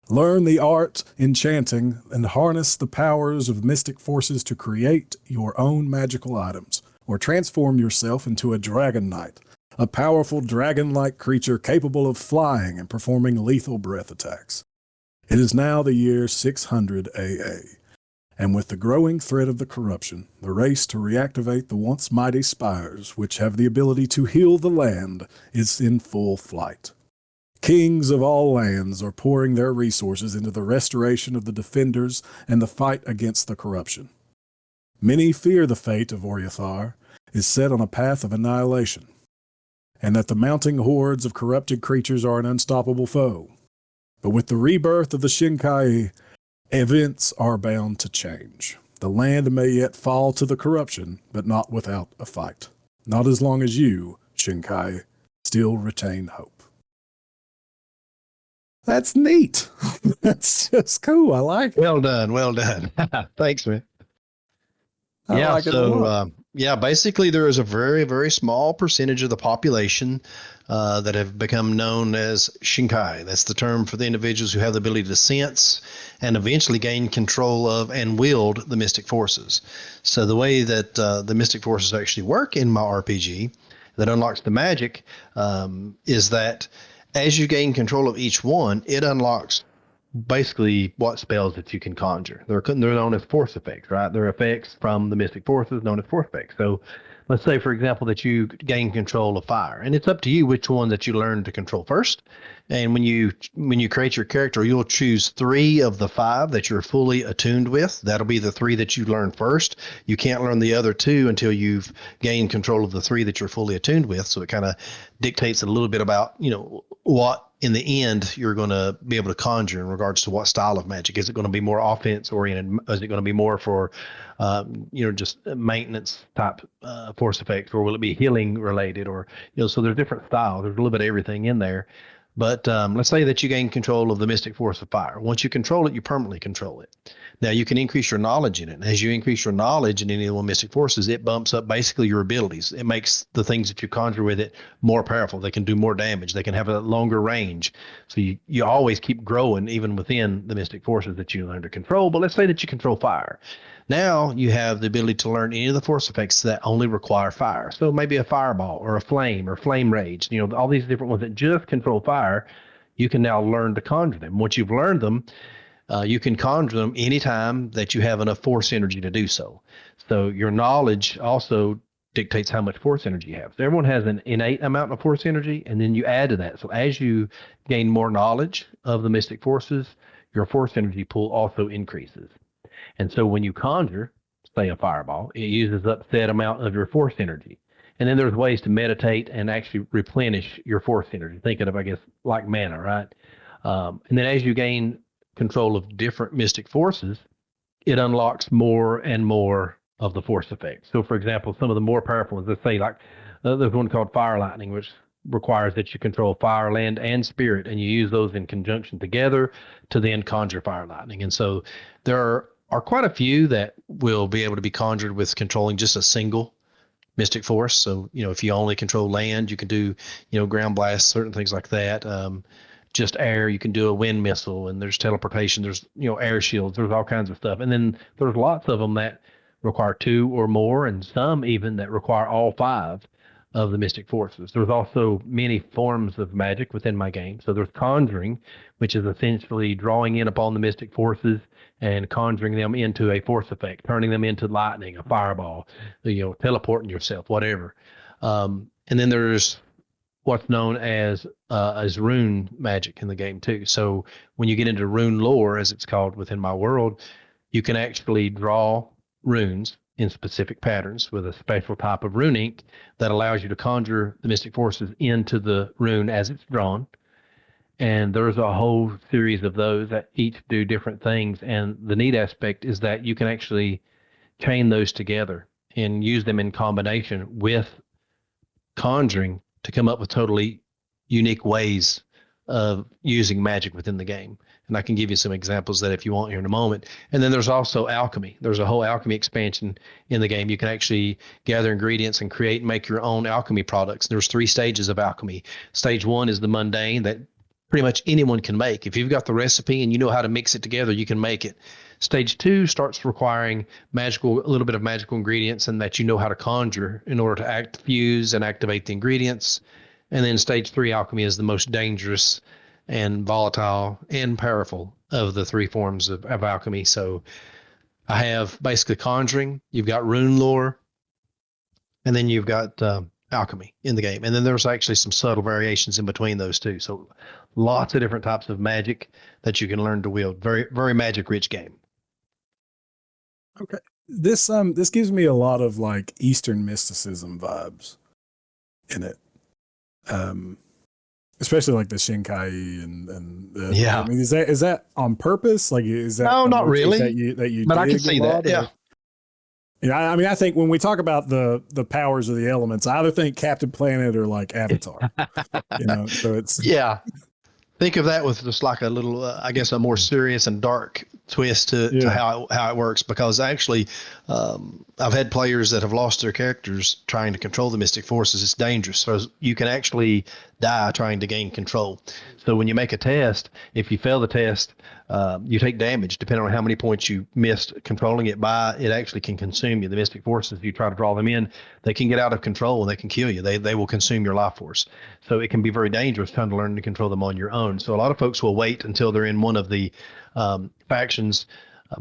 Learn the art enchanting and harness the powers of mystic forces to create your own magical items or transform yourself into a dragon knight, a powerful dragon-like creature capable of flying and performing lethal breath attacks. It is now the year 600 AA. And with the growing threat of the corruption, the race to reactivate the once mighty spires, which have the ability to heal the land, is in full flight. Kings of all lands are pouring their resources into the restoration of the defenders and the fight against the corruption. Many fear the fate of Orythar is set on a path of annihilation, and that the mounting hordes of corrupted creatures are an unstoppable foe. But with the rebirth of the Shinkai, events are bound to change. The land may yet fall to the corruption, but not without a fight. Not as long as you, Shinkai, still retain hope. That's neat. That's just cool. I like it. Well done. Well done. Thanks, man. I like it a lot. Yeah, basically there is a very, very small percentage of the population that have become known as Shinkai. That's the term for the individuals who have the ability to sense and eventually gain control of and wield the mystic forces. So the way that the mystic forces actually work in my RPG that unlocks the magic is that as you gain control of each one, it unlocks basically what spells that you can conjure. They're known as force effects, right? They're effects from the mystic forces known as force effects. So let's say, for example, that you gain control of fire, and it's up to you which one that you learn to control first. And when you create your character, you'll choose 3 of the 5 that you're fully attuned with. That'll be the 3 that you learn first. You can't learn the other 2 until you've gained control of the 3 that you're fully attuned with. So it kind of dictates a little bit about, what in the end you're going to be able to conjure in regards to what style of magic. Is it going to be more offense oriented? Is it going to be more for just maintenance type force effects, or will it be healing related? Or so there's different styles. There's a little bit of everything in there. But let's say that you gain control of the mystic force of fire. Once you control it, you permanently control it. Now you can increase your knowledge in it. And as you increase your knowledge in any of the mystic forces, it bumps up basically your abilities. It makes the things that you conjure with it more powerful. They can do more damage. They can have a longer range. So you always keep growing even within the mystic forces that you learn to control. But let's say that you control fire. Now you have the ability to learn any of the force effects that only require fire. So maybe a fireball or a flame or flame rage, all these different ones that just control fire, you can now learn to conjure them. Once you've learned them, you can conjure them anytime that you have enough force energy to do so. So your knowledge also dictates how much force energy you have. So everyone has an innate amount of force energy, and then you add to that. So as you gain more knowledge of the mystic forces, your force energy pool also increases. And so when you conjure, say a fireball, it uses up set amount of your force energy. And then there's ways to meditate and actually replenish your force energy. Thinking of, I guess, like mana, right? And then as you gain control of different mystic forces, it unlocks more and more of the force effects. So, for example, some of the more powerful ones, let's say like there's one called fire lightning, which requires that you control fire, land, and spirit, and you use those in conjunction together to then conjure fire lightning. And so there are quite a few that will be able to be conjured with controlling just a single mystic force. So, if you only control land, you can do, ground blasts, certain things like that. Just air, you can do a wind missile, and there's teleportation, there's, air shields, there's all kinds of stuff. And then there's lots of them that require 2 or more, and some even that require all 5 of the mystic forces. There's also many forms of magic within my game. So there's conjuring, which is essentially drawing in upon the mystic forces and conjuring them into a force effect, turning them into lightning, a fireball, teleporting yourself, whatever. And then there's what's known as rune magic in the game too. So when you get into rune lore, as it's called within my world, you can actually draw runes in specific patterns with a special type of rune ink that allows you to conjure the mystic forces into the rune as it's drawn. And there's a whole series of those that each do different things. And the neat aspect is that you can actually chain those together and use them in combination with conjuring to come up with totally unique ways of using magic within the game. And I can give you some examples that if you want here in a moment. And then there's also alchemy. There's a whole alchemy expansion in the game. You can actually gather ingredients and create and make your own alchemy products. There's 3 stages of alchemy. Stage 1 is the mundane that pretty much anyone can make. If you've got the recipe and you know how to mix it together, you can make it. Stage 2 starts requiring a little bit of magical ingredients and that you know how to conjure in order to fuse and activate the ingredients. And then stage 3 alchemy is the most dangerous and volatile and powerful of the 3 forms of alchemy. So I have basically conjuring, you've got rune lore, and then you've got alchemy in the game. And then there's actually some subtle variations in between those two. So lots of different types of magic that you can learn to wield. Very, very magic rich game. Okay. This gives me a lot of like Eastern mysticism vibes in it. Especially like the Shinkai and the, yeah. I mean, is that on purpose? Like, is that no, not really? That you but I can see that. Yeah. I mean, I think when we talk about the powers of the elements, I either think Captain Planet or like Avatar. So it's yeah. Think of that with just like a little, I guess, a more serious and dark twist to how it works. Because actually, I've had players that have lost their characters trying to control the Mystic Forces. It's dangerous. So you can actually die trying to gain control. So when you make a test, if you fail the test, you take damage. Depending on how many points you missed controlling it by, it actually can consume you. The Mystic Forces, if you try to draw them in, they can get out of control and they can kill you. They will consume your life force. So it can be very dangerous trying to learn to control them on your own. So a lot of folks will wait until they're in one of the factions.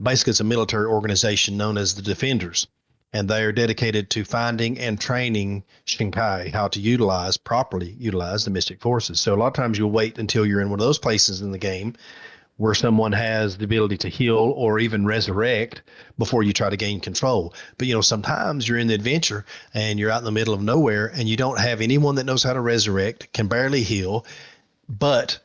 Basically, it's a military organization known as the Defenders. And they are dedicated to finding and training Shinkai how to properly utilize the Mystic Forces. So a lot of times you'll wait until you're in one of those places in the game where someone has the ability to heal or even resurrect before you try to gain control. But, sometimes you're in the adventure and you're out in the middle of nowhere and you don't have anyone that knows how to resurrect, can barely heal, but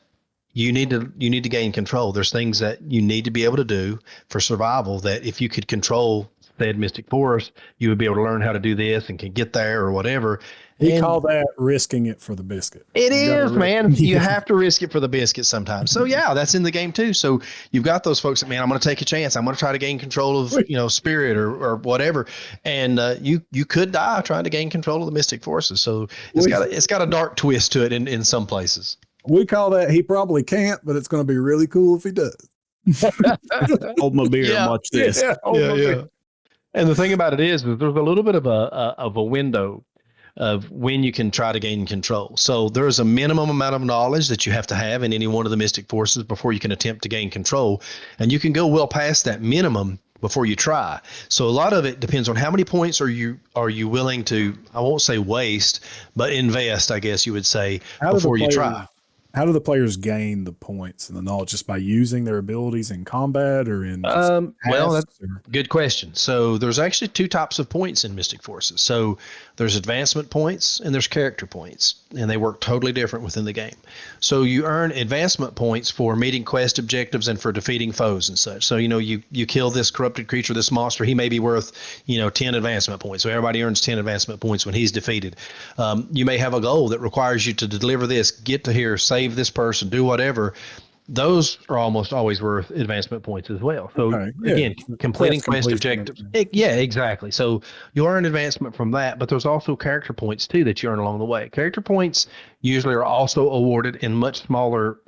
you need to gain control. There's things that you need to be able to do for survival that if you could control said Mystic Force, you would be able to learn how to do this and can get there or whatever. We call that risking it for the biscuit. It is, man. You have to risk it for the biscuit sometimes. So yeah, that's in the game too. So you've got those folks that, man, I'm going to take a chance. I'm going to try to gain control of, spirit or whatever. And you could die trying to gain control of the Mystic Forces. So it's got a dark twist to it in some places. We call that he probably can't, but it's going to be really cool if he does. Hold my beer and watch this. Yeah. And the thing about it is there's a little bit of a window of when you can try to gain control. So there's a minimum amount of knowledge that you have to have in any one of the Mystic Forces before you can attempt to gain control. And you can go well past that minimum before you try. So a lot of it depends on how many points are you willing to, I won't say waste, but invest, I guess you would say, before you try. How do the players gain the points and the knowledge? Just by using their abilities in combat or in well, that's a good question. So there's actually two types of points in Mystic Forces. So there's advancement points and there's character points, and they work totally different within the game. So you earn advancement points for meeting quest objectives and for defeating foes and such. So you kill this corrupted creature, this monster, he may be worth 10 advancement points. So everybody earns 10 advancement points when he's defeated. You may have a goal that requires you to deliver this, get to here, save this person, do whatever. Those are almost always worth advancement points as well. So again, completing quest objectives. Yeah, exactly. So you earn advancement from that, but there's also character points too that you earn along the way. Character points usually are also awarded in much smaller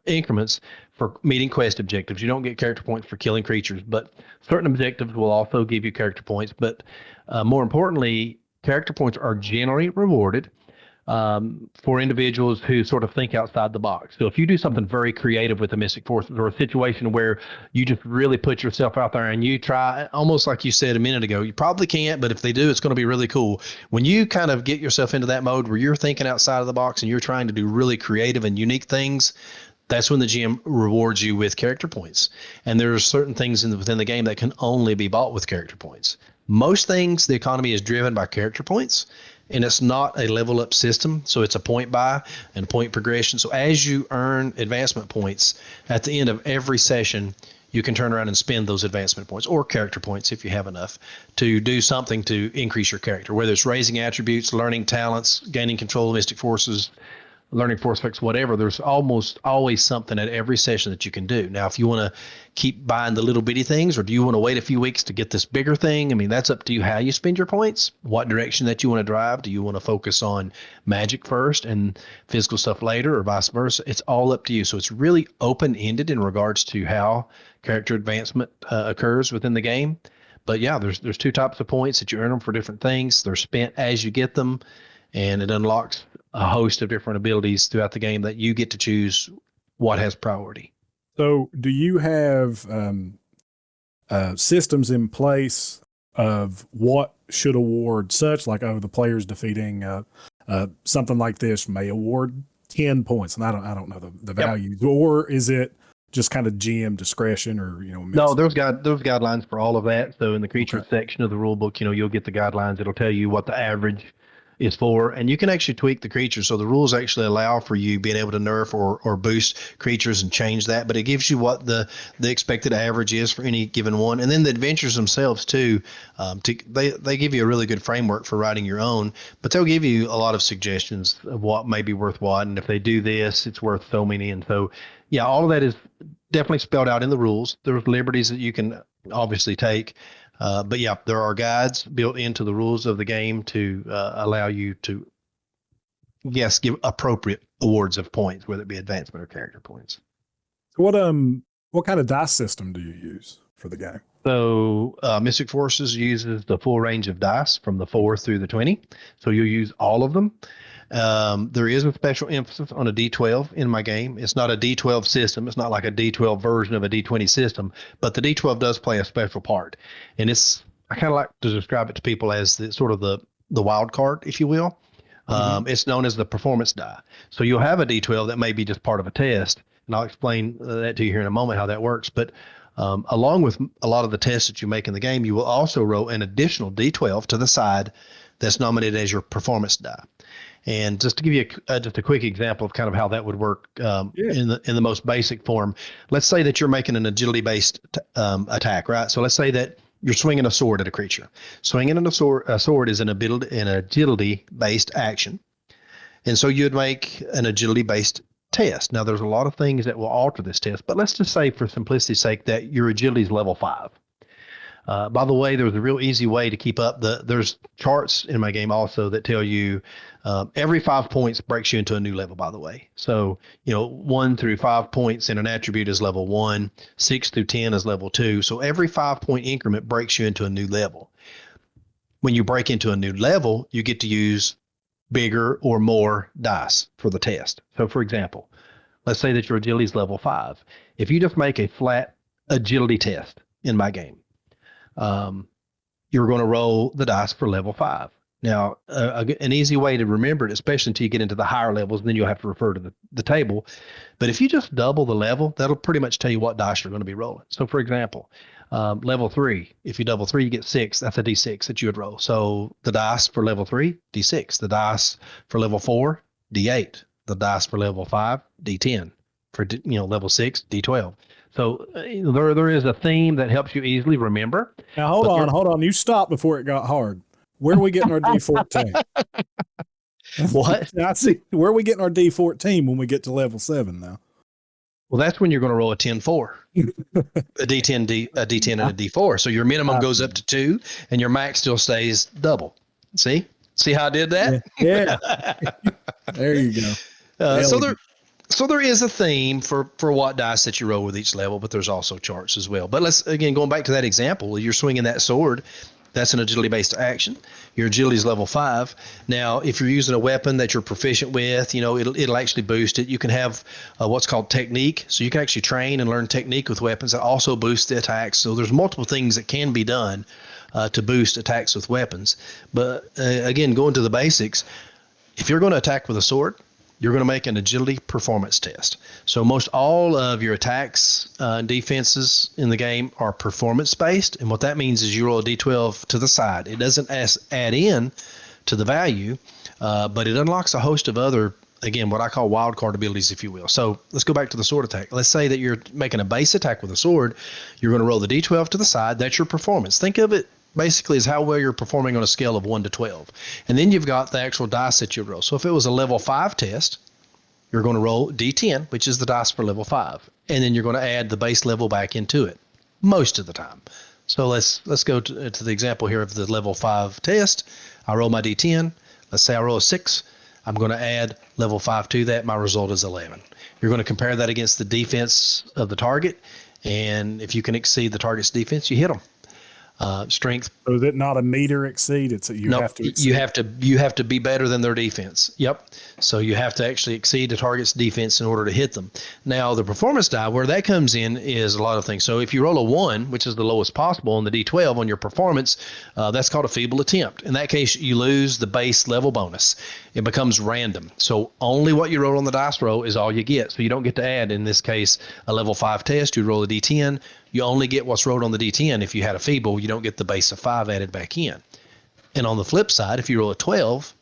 increments for meeting quest objectives. You don't get character points for killing creatures, but certain objectives will also give you character points. But more importantly, character points are generally rewarded for individuals who sort of think outside the box. So if you do something very creative with the Mystic Forces, or a situation where you just really put yourself out there and you try, almost like you said a minute ago, you probably can't, but if they do, it's going to be really cool. When you kind of get yourself into that mode where you're thinking outside of the box and you're trying to do really creative and unique things, that's when the GM rewards you with character points. And there are certain things within the game that can only be bought with character points. Most things, the economy is driven by character points. And it's not a level up system. So it's a point buy and point progression. So as you earn advancement points at the end of every session, you can turn around and spend those advancement points or character points if you have enough to do something to increase your character, whether it's raising attributes, learning talents, gaining control of Mystic Forces, learning force effects, whatever. There's almost always something at every session that you can do. Now, if you want to keep buying the little bitty things, or do you want to wait a few weeks to get this bigger thing? I mean, that's up to you how you spend your points, what direction that you want to drive. Do you want to focus on magic first and physical stuff later, or vice versa? It's all up to you. So it's really open-ended in regards to how character advancement occurs within the game. But yeah, there's two types of points that you earn them for different things. They're spent as you get them, and it unlocks a host of different abilities throughout the game that you get to choose what has priority. So do you have systems in place of what should award such, like, the players defeating something like this may award 10 points, and I don't know the values, or is it just kind of GM discretion, or No, there's guidelines for all of that. So in the creature section of the rule book, you'll get the guidelines. It'll tell you what the average is 4, and you can actually tweak the creatures. So the rules actually allow for you being able to nerf or boost creatures and change that, but it gives you what the expected average is for any given one. And then the adventures themselves too, they give you a really good framework for writing your own, but they'll give you a lot of suggestions of what may be worth what, and if they do this, it's worth so many. And so, yeah, all of that is definitely spelled out in the rules. There's liberties that you can obviously take. But yeah, there are guides built into the rules of the game to allow you to, yes, give appropriate awards of points, whether it be advancement or character points. What kind of dice system do you use for the game? So Mystic Forces uses the full range of dice from the 4 through the 20. So you'll use all of them. There is a special emphasis on a D12 in my game. It's not a D12 system. It's not like a D12 version of a D20 system, but the D12 does play a special part. And I kind of like to describe it to people as the sort of the wild card, if you will. It's known as the performance die. So you'll have a D12 that may be just part of a test. And I'll explain that to you here in a moment, how that works. But along with a lot of the tests that you make in the game, you will also roll an additional D12 to the side that's nominated as your performance die. And just to give you just a quick example of kind of how that would work in the most basic form, let's say that you're making an agility-based attack, right? So let's say that you're swinging a sword at a creature. Swinging a sword is an agility-based action. And so you'd make an agility-based test. Now, there's a lot of things that will alter this test, but let's just say for simplicity's sake that your agility is level 5. By the way, there's a real easy way to keep up. There's charts in my game also that tell you every 5 points breaks you into a new level, by the way. So, 1 through 5 points in an attribute is level 1, 6 through 10 is level 2. So every 5 point increment breaks you into a new level. When you break into a new level, you get to use bigger or more dice for the test. So for example, let's say that your agility is level 5. If you just make a flat agility test in my game, you're going to roll the dice for level 5. Now, an easy way to remember it, especially until you get into the higher levels, and then you'll have to refer to the table. But if you just double the level, that'll pretty much tell you what dice you're going to be rolling. So for example, level 3, if you double 3, you get 6. That's a D6 that you would roll. So the dice for level 3, D6. The dice for level 4, D8. The dice for level 5, D10. For level 6, D12. So there is a theme that helps you easily remember. Now hold on. You stopped before it got hard. Where are we getting our D14? What? I see. Where are we getting our D14 when we get to level 7 now? Well, that's when you're going to roll a 10-4, a D10, a D10, and a D4. So your minimum goes up to 2, and your max still stays double. See how I did that? Yeah. There you go. So there is a theme for what dice that you roll with each level, but there's also charts as well. But going back to that example, you're swinging that sword. That's an agility-based action. Your agility is level 5. Now, if you're using a weapon that you're proficient with, it'll actually boost it. You can have what's called technique. So you can actually train and learn technique with weapons that also boost the attacks. So there's multiple things that can be done to boost attacks with weapons. But again, going to the basics, if you're going to attack with a sword, you're going to make an agility performance test. So most all of your attacks and defenses in the game are performance based. And what that means is you roll a D12 to the side. It doesn't add in to the value, but it unlocks a host of other, again, what I call wild card abilities, if you will. So let's go back to the sword attack. Let's say that you're making a base attack with a sword. You're going to roll the D12 to the side. That's your performance. Think of it basically is how well you're performing on a scale of 1 to 12. And then you've got the actual dice that you roll. So if it was a level 5 test, you're going to roll D10, which is the dice for level 5. And then you're going to add the base level back into it most of the time. So let's go to the example here of the level 5 test. I roll my D10. Let's say I roll a 6. I'm going to add level 5 to that. My result is 11. You're going to compare that against the defense of the target. And if you can exceed the target's defense, you hit them. Strength. So is it not a meter exceed? It's you have to exceed. You have to be better than their defense. Yep. So you have to actually exceed the target's defense in order to hit them. Now the performance die, where that comes in is a lot of things. So if you roll a 1, which is the lowest possible on the D12 on your performance, that's called a feeble attempt. In that case, you lose the base level bonus. It becomes random. So only what you roll on the dice roll is all you get. So you don't get to add, in this case, a level 5 test. You roll a D10. You only get what's rolled on the D10. If you had a feeble, you don't get the base of 5 added back in. And on the flip side, if you roll a 12,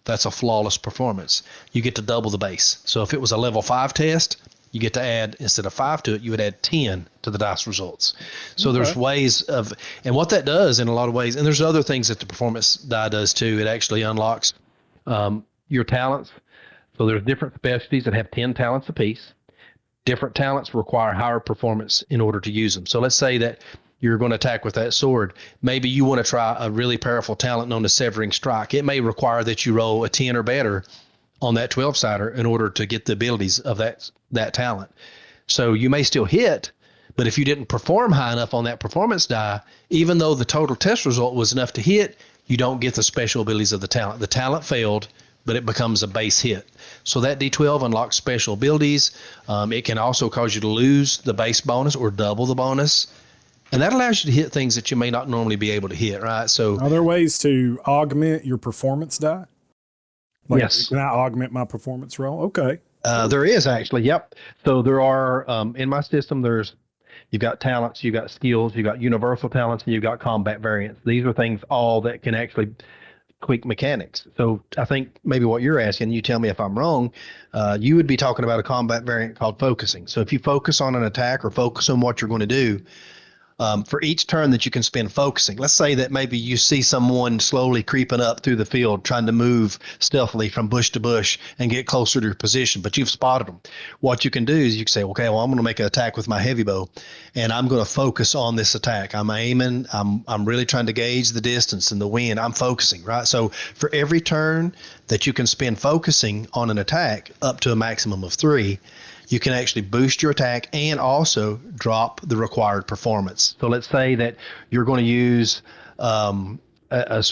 that's a flawless performance. You get to double the base. So if it was a level 5 test, you get to add, instead of 5 to it, you would add 10 to the dice results. So there's ways of, and what that does in a lot of ways, and there's other things that the performance die does too. It actually unlocks your talents. So there's different specialties that have 10 talents apiece. Different talents require higher performance in order to use them. So let's say that you're going to attack with that sword. Maybe you want to try a really powerful talent known as Severing Strike. It may require that you roll a 10 or better on that 12-sider in order to get the abilities of that talent. So you may still hit, but if you didn't perform high enough on that performance die, even though the total test result was enough to hit, you don't get the special abilities of the talent. The talent failed, but it becomes a base hit. So that D12 unlocks special abilities. It can also cause you to lose the base bonus or double the bonus. And that allows you to hit things that you may not normally be able to hit, right? So are there ways to augment your performance die? Like, yes. Can I augment my performance roll? Okay. There is actually, yep. So there are, in my system, you've got talents, you've got skills, you've got universal talents, and you've got combat variants. These are things all that can actually tweak mechanics. So I think maybe what you're asking, you tell me if I'm wrong, you would be talking about a combat variant called focusing. So if you focus on an attack or focus on what you're going to do, for each turn that you can spend focusing, let's say that maybe you see someone slowly creeping up through the field, trying to move stealthily from bush to bush and get closer to your position, but you've spotted them. What you can do is you can say, okay, well, I'm going to make an attack with my heavy bow, and I'm going to focus on this attack. I'm aiming. I'm really trying to gauge the distance and the wind. I'm focusing, right? So for every turn that you can spend focusing on an attack up to a maximum of 3, you can actually boost your attack and also drop the required performance. So let's say that you're going to use a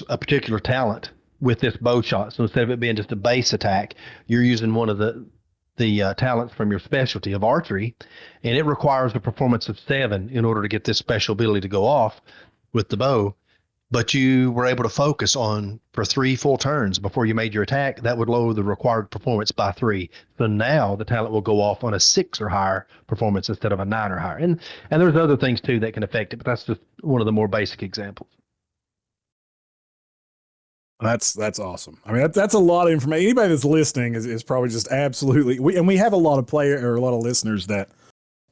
particular talent with this bow shot. So instead of it being just a base attack, you're using one of the talents from your specialty of archery, and it requires a performance of 7 in order to get this special ability to go off with the bow. But you were able to focus on for 3 full turns before you made your attack. That would lower the required performance by 3. So now the talent will go off on a 6 or higher performance instead of a 9 or higher. And there's other things too that can affect it, but that's just one of the more basic examples. That's awesome. I mean, that's a lot of information. Anybody that's listening is probably just absolutely. We have a lot of a lot of listeners that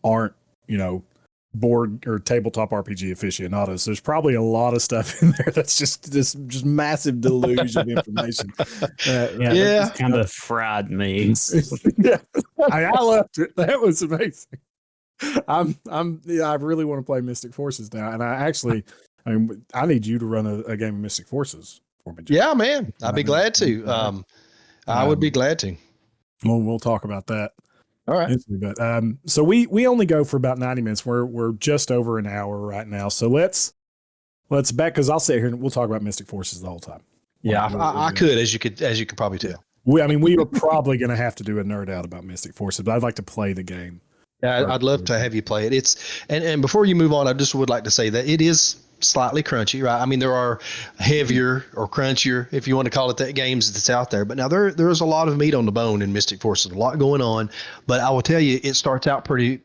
aren't, board or tabletop RPG aficionados. There's probably a lot of stuff in there that's just this massive deluge of information. That kind of fried me. Yeah, I loved it. That was amazing. I really want to play Mystic Forces now, and I need you to run a game of Mystic Forces for me. Yeah, man, I'd be glad to. I would be glad to. Well, we'll talk about that. All right. But so we only go for about 90 minutes. We're just over an hour right now. So let's back, because I'll sit here and we'll talk about Mystic Forces the whole time. Yeah, I could, as you could probably tell. We are probably going to have to do a nerd out about Mystic Forces, but I'd like to play the game. Yeah, I'd love to have you play it. And before you move on, I just would like to say that it is slightly crunchy, right? I mean, there are heavier or crunchier, if you want to call it that, games that's out there. But now there is a lot of meat on the bone in Mystic Forces, a lot going on. But I will tell you, it starts out pretty,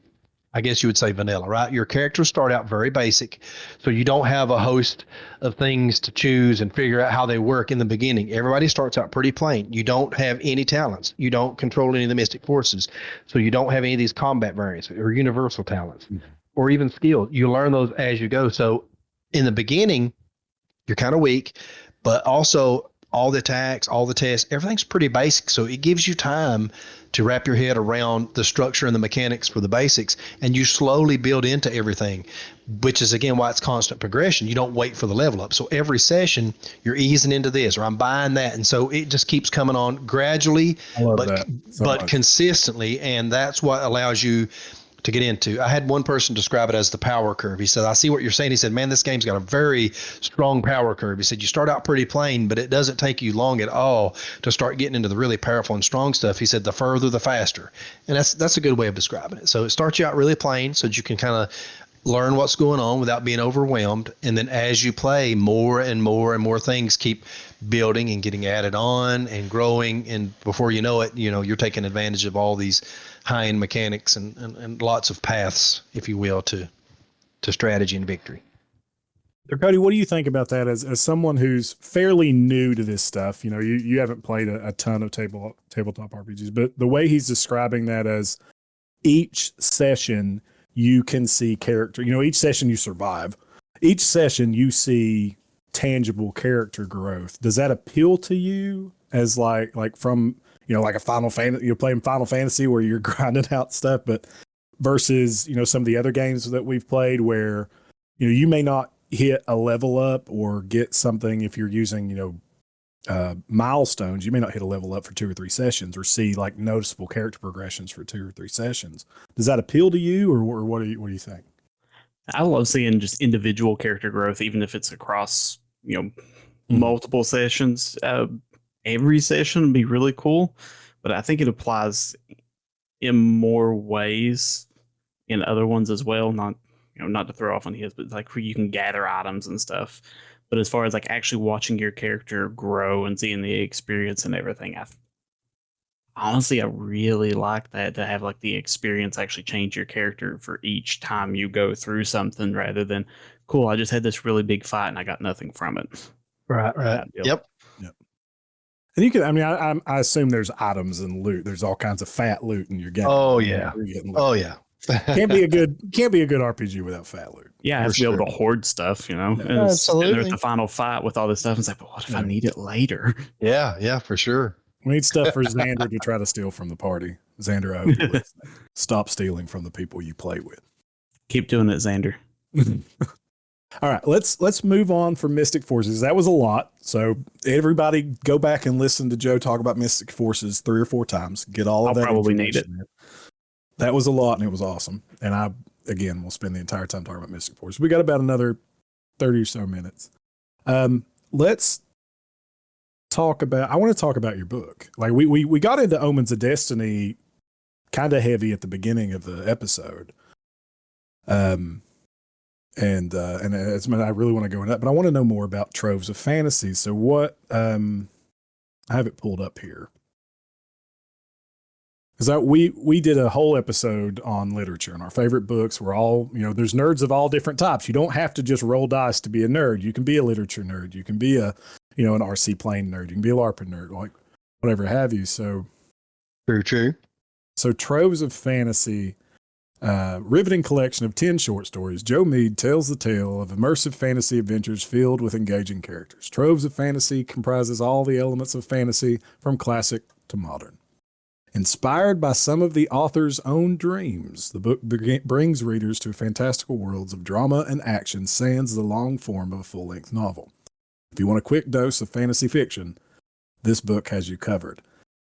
I guess you would say, vanilla, right? Your characters start out very basic. So you don't have a host of things to choose and figure out how they work in the beginning. Everybody starts out pretty plain. You don't have any talents. You don't control any of the Mystic Forces. So you don't have any of these combat variants or universal talents or even skills. You learn those as you go. So in the beginning, you're kind of weak, but also all the attacks, all the tests, everything's pretty basic. So it gives you time to wrap your head around the structure and the mechanics for the basics, and you slowly build into everything, which is, again, why it's constant progression. You don't wait for the level up. So every session, you're easing into this, or I'm buying that. And so it just keeps coming on gradually, but consistently. And that's what allows you to get into. I had one person describe it as the power curve. He said, I see what you're saying. He said, man, this game's got a very strong power curve. He said, you start out pretty plain, but it doesn't take you long at all to start getting into the really powerful and strong stuff. He said, the further, the faster. And that's a good way of describing it. So it starts you out really plain so that you can kind of learn what's going on without being overwhelmed. And then as you play, more and more and more things keep building and getting added on and growing. And before you know it, you're taking advantage of all these high-end mechanics and lots of paths, if you will, to strategy and victory. So Cody, what do you think about that as someone who's fairly new to this stuff? You know, you haven't played a ton of tabletop RPGs, but the way he's describing that as each session you can see character, you know, each session you survive, each session you see tangible character growth. Does that appeal to you as like from, you know, like a Final Fantasy, you're playing Final Fantasy where you're grinding out stuff, but versus, you know, some of the other games that we've played where, you know, you may not hit a level up or get something if you're using, you know, milestones, you may not hit a level up for 2 or 3 sessions or see like noticeable character progressions for 2 or 3 sessions. Does that appeal to you, or what do you think? I love seeing just individual character growth, even if it's across, you know, multiple sessions. Every session would be really cool, but I think it applies in more ways in other ones as well. Not, you know, not to throw off on his, but like where you can gather items and stuff. But as far as like actually watching your character grow and seeing the experience and everything, honestly, I really like that, to have like the experience actually change your character for each time you go through something, rather than, cool, I just had this really big fight and I got nothing from it. Right. Yep. And you can, I mean, I assume there's items and loot. There's all kinds of fat loot in your game. Oh yeah. Oh yeah. can't be a good RPG without fat loot. Yeah, I have to be able to hoard stuff, you know. Yeah, absolutely. There's the final fight with all this stuff. It's like, but what if I need it later? Yeah, for sure. We need stuff for Xander to try to steal from the party. Xander, I hope you're listening. Stop stealing from the people you play with. Keep doing it, Xander. All right, let's move on from Mystic Forces. That was a lot. So everybody go back and listen to Joe talk about Mystic Forces 3 or 4 times. Get all of that. I'll probably need it. That was a lot and it was awesome. And I, again, will spend the entire time talking about Mystic Forces. We got about another 30 or so minutes. Let's talk about, I want to talk about your book. Like we got into Omens of Destiny kind of heavy at the beginning of the episode. And it's, I really want to go into that, but I want to know more about Troves of Fantasy. So what, I have it pulled up here. Because we did a whole episode on literature and our favorite books. We're all, you know, there's nerds of all different types. You don't have to just roll dice to be a nerd. You can be a literature nerd. You can be a, you know, an RC plane nerd. You can be a LARP nerd, like whatever have you. So true. So Troves of Fantasy, riveting collection of 10 short stories. Joe Meade tells the tale of immersive fantasy adventures filled with engaging characters. Troves of Fantasy comprises all the elements of fantasy from classic to modern. Inspired by some of the author's own dreams, the book brings readers to fantastical worlds of drama and action, sans the long form of a full-length novel. If you want a quick dose of fantasy fiction, this book has you covered.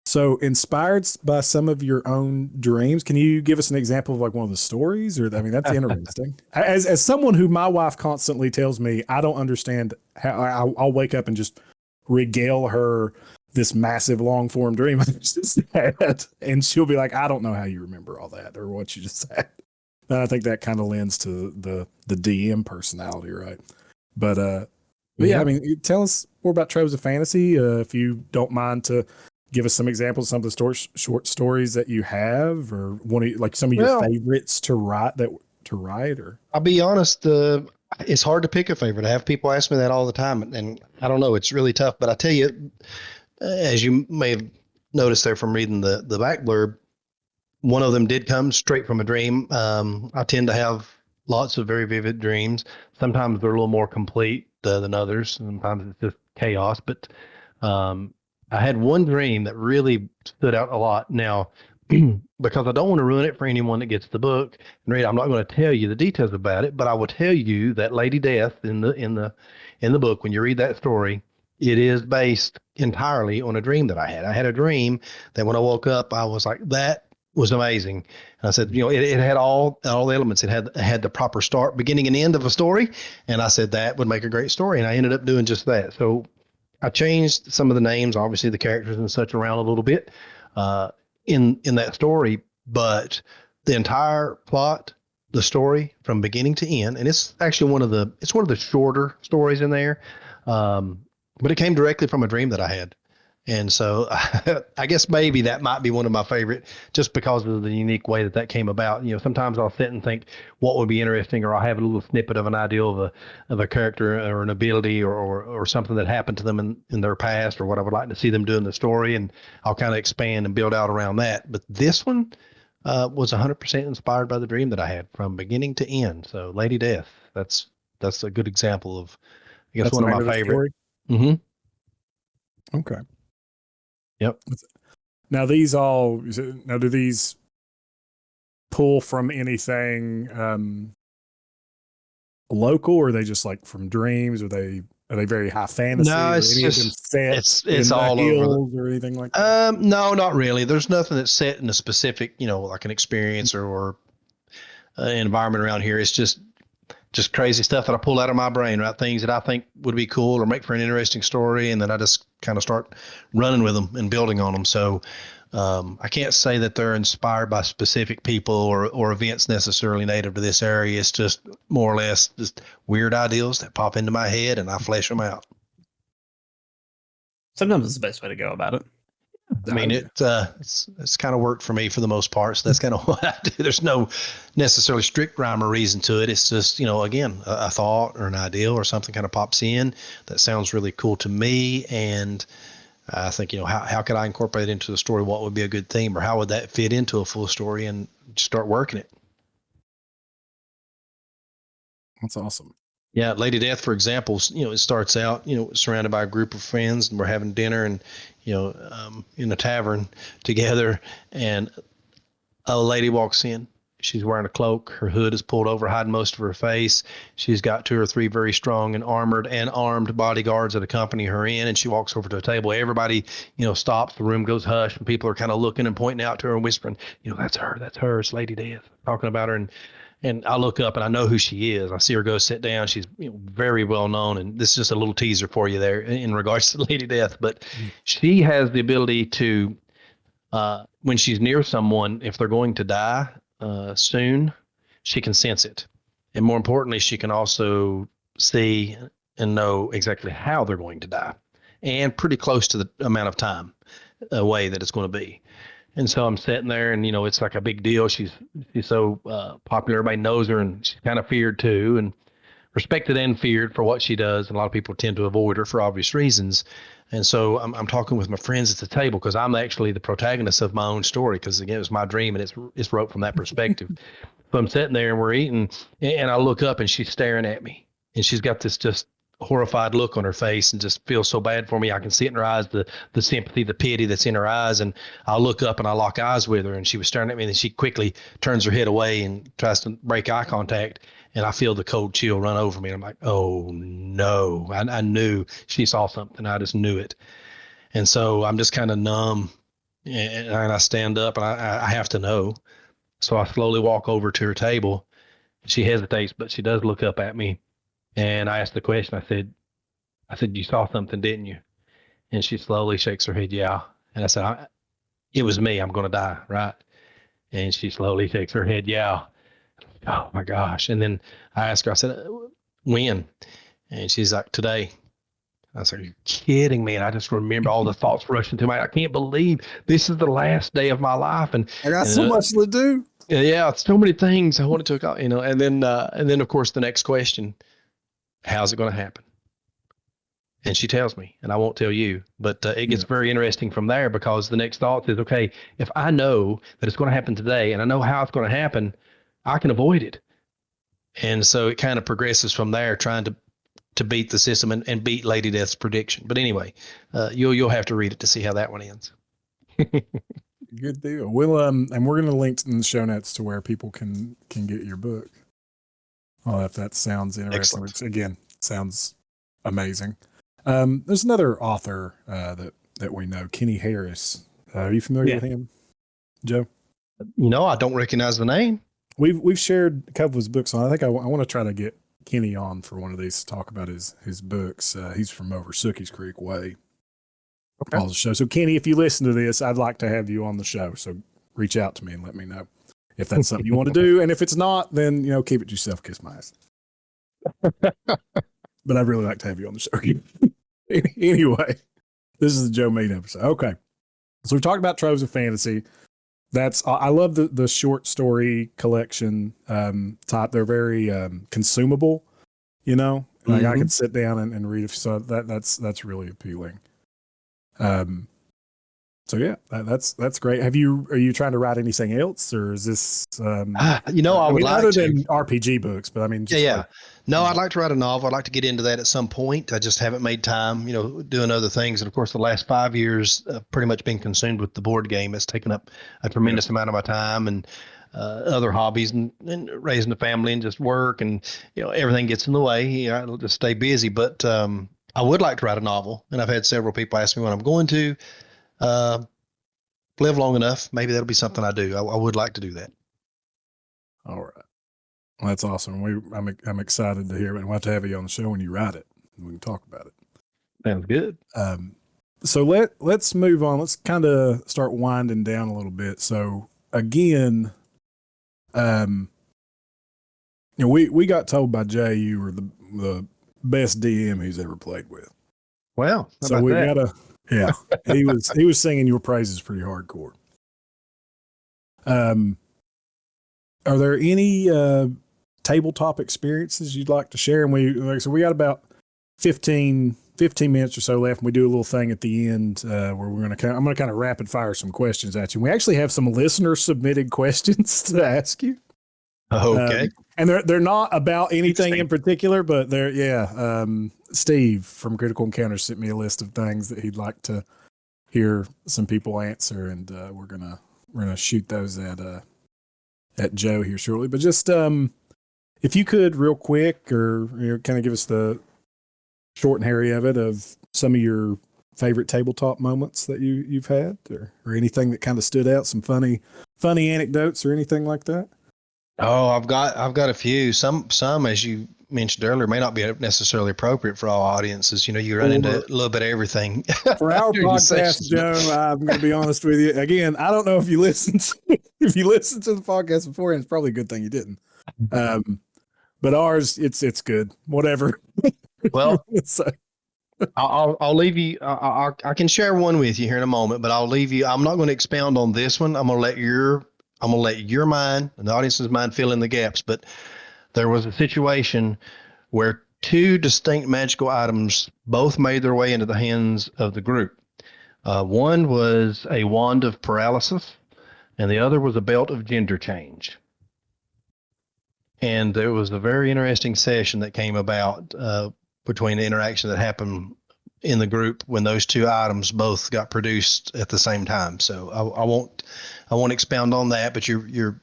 So, inspired by some of your own dreams, can you give us an example of like one of the stories? Or, I mean, that's interesting. As someone who my wife constantly tells me, I don't understand how I'll wake up and just regale her this massive long form dream I just had, and she'll be like, I don't know how you remember all that or what you just said. And I think that kind of lends to the DM personality, right? But yeah, I mean, tell us more about Troves of Fantasy, if you don't mind, to give us some examples of some of the short stories that you have, or one of like some of your favorites to write or. I'll be honest, it's hard to pick a favorite. I have people ask me that all the time, and I don't know, it's really tough. But I tell you, as you may have noticed there from reading the back blurb, one of them did come straight from a dream. I tend to have lots of very vivid dreams. Sometimes they're a little more complete than others. Sometimes it's just chaos. But I had one dream that really stood out a lot. Now, because I don't want to ruin it for anyone that gets the book and read, I'm not going to tell you the details about it, but I will tell you that Lady Death in the book, when you read that story, it is based entirely on a dream that I had. I had a dream that when I woke up, I was like, that was amazing. And I said, you know, it had all the elements. It had the proper start, beginning and end of a story. And I said that would make a great story. And I ended up doing just that. So I changed some of the names, obviously the characters and such, around a little bit in that story, but the entire plot, the story from beginning to end, and it's actually one of the shorter stories in there. But it came directly from a dream that I had. And so I guess maybe that might be one of my favorite, just because of the unique way that came about. Sometimes I'll sit and think what would be interesting, or I'll have a little snippet of an idea of a character or an ability or something that happened to them in their past, or what I would like to see them do in the story. And I'll kind of expand and build out around that. But this one was 100% inspired by the dream that I had from beginning to end. So Lady Death, that's a good example of, I guess, That's one of the name my the favorite. story? Okay. Yep. Now do these pull from anything local, or are they just like from dreams? Are they very high fantasy? No, it's any just of them set it's in the all over hills or anything like that? No, not really. There's nothing that's set in a specific, like an experience or environment around here. It's just crazy stuff that I pull out of my brain, right? Things that I think would be cool or make for an interesting story, and then I just kind of start running with them and building on them. So I can't say that they're inspired by specific people or events necessarily native to this area. It's just more or less just weird ideas that pop into my head, and I flesh them out. Sometimes it's the best way to go about it. I mean, it's kind of worked for me for the most part. So that's kind of what I do. There's no necessarily strict rhyme or reason to it. It's just, again, a thought or an idea or something kind of pops in that sounds really cool to me. And I think, how could I incorporate it into the story? What would be a good theme, or how would that fit into a full story, and start working it? That's awesome. Yeah, Lady Death, for example, it starts out, surrounded by a group of friends, and we're having dinner, and in a tavern together, and a lady walks in. She's wearing a cloak. Her hood is pulled over, hiding most of her face. She's got 2 or 3 very strong and armed bodyguards that accompany her in, and she walks over to a table. Everybody, stops. The room goes hush, and people are kind of looking and pointing out to her and whispering, that's her. It's Lady Death, talking about her. And I look up and I know who she is. I see her go sit down. She's very well known. And this is just a little teaser for you there in regards to Lady Death. But she has the ability to, when she's near someone, if they're going to die soon, she can sense it. And more importantly, she can also see and know exactly how they're going to die, and pretty close to the amount of time away that it's going to be. And so I'm sitting there, and it's like a big deal. She's so popular, everybody knows her, and she's kind of feared too, and respected and feared for what she does. And a lot of people tend to avoid her for obvious reasons. And so I'm talking with my friends at the table, because I'm actually the protagonist of my own story, because again, it was my dream, and it's wrote from that perspective. So I'm sitting there and we're eating, and I look up and she's staring at me, and she's got this just horrified look on her face, and just feels so bad for me. I can see it in her eyes, the sympathy, the pity that's in her eyes. And I look up and I lock eyes with her, and she was staring at me, and then she quickly turns her head away and tries to break eye contact. And I feel the cold chill run over me. And I'm like, oh no, I knew she saw something. I just knew it. And so I'm just kind of numb, and I stand up, and I have to know. So I slowly walk over to her table. She hesitates, but she does look up at me. And I asked the question. I said, you saw something, didn't you? And she slowly shakes her head, yeah. And I said, it was me. I'm going to die, right? And she slowly shakes her head, yeah. Oh my gosh. And then I asked her, I said, when? And she's like, today. I said, are you kidding me? And I just remember all the thoughts rushing through my, I can't believe this is the last day of my life. And I got so much to do. Yeah, so many things I wanted to, and then of course the next question, how's it going to happen? And she tells me, and I won't tell you, but it gets very interesting from there, because the next thought is, okay, if I know that it's going to happen today, and I know how it's going to happen, I can avoid it. And so it kind of progresses from there, trying to beat the system and beat Lady Death's prediction. But anyway, you'll have to read it to see how that one ends. Good deal. We'll and we're going to link in the show notes to where people can get your book. Well, if that sounds interesting, which again sounds amazing. There's another author that we know, Kenny Harris. Are you familiar with him, Joe? I don't recognize the name. We've shared a couple of his books on. I think I want to try to get Kenny on for one of these to talk about his books. He's from over Sookie's Creek way. Okay. On the show. So Kenny, if you listen to this, I'd like to have you on the show. So reach out to me and let me know if that's something you want to do. And if it's not, then, keep it to yourself, kiss my ass. But I'd really like to have you on the show. Anyway, This is the Joe Meade episode. Okay. So we talked about Troves of Fantasy. I love the short story collection type. They're very consumable, like I could sit down and read it. So that's really appealing. So yeah, that's great. Are you trying to write anything else, or is this? I would like other to. than RPG books, but I mean, just yeah. No, I'd like to write a novel. I'd like to get into that at some point. I just haven't made time, doing other things. And of course, the last 5 years, pretty much been consumed with the board game. It's taken up a tremendous amount of my time and other hobbies and raising a family and just work and, everything gets in the way. I'll just stay busy. But I would like to write a novel. And I've had several people ask me when I'm going to live long enough. Maybe that'll be something I do. I would like to do that. All right. Well, that's awesome. I'm excited to hear it. We'll have to have you on the show when you write it. We can talk about it. Sounds good. So let's move on. Let's kind of start winding down a little bit. So again, we got told by Jay you were the best DM he's ever played with. Wow. So we gotta, he was singing your praises pretty hardcore. Are there any tabletop experiences you'd like to share? And we got about 15 minutes or so left, and we do a little thing at the end where I'm going to kind of rapid fire some questions at you. And we actually have some listener submitted questions to ask you. Okay. And they're not about anything in particular, but Steve from Critical Encounters sent me a list of things that he'd like to hear some people answer, and we're gonna shoot those at Joe here shortly. But just if you could real quick, or kind of give us the short and hairy of it, of some of your favorite tabletop moments that you've had, or anything that kind of stood out, some funny anecdotes or anything like that. Oh, I've got a few. Some, as you mentioned earlier, may not be necessarily appropriate for all audiences. You run into a little bit of everything. For our podcast, Joe, I'm going to be honest with you. Again, I don't know if you listened to the podcast before, and it's probably a good thing you didn't. But ours, it's good. Whatever. Well, I'll leave you. I can share one with you here in a moment, but I'll leave you. I'm not going to expound on this one. I'm going to let your mind and the audience's mind fill in the gaps. But there was a situation where two distinct magical items both made their way into the hands of the group. One was a wand of paralysis, and the other was a belt of gender change. And there was a very interesting session that came about between the interaction that happened in the group when those two items both got produced at the same time. So I won't expound on that, but you're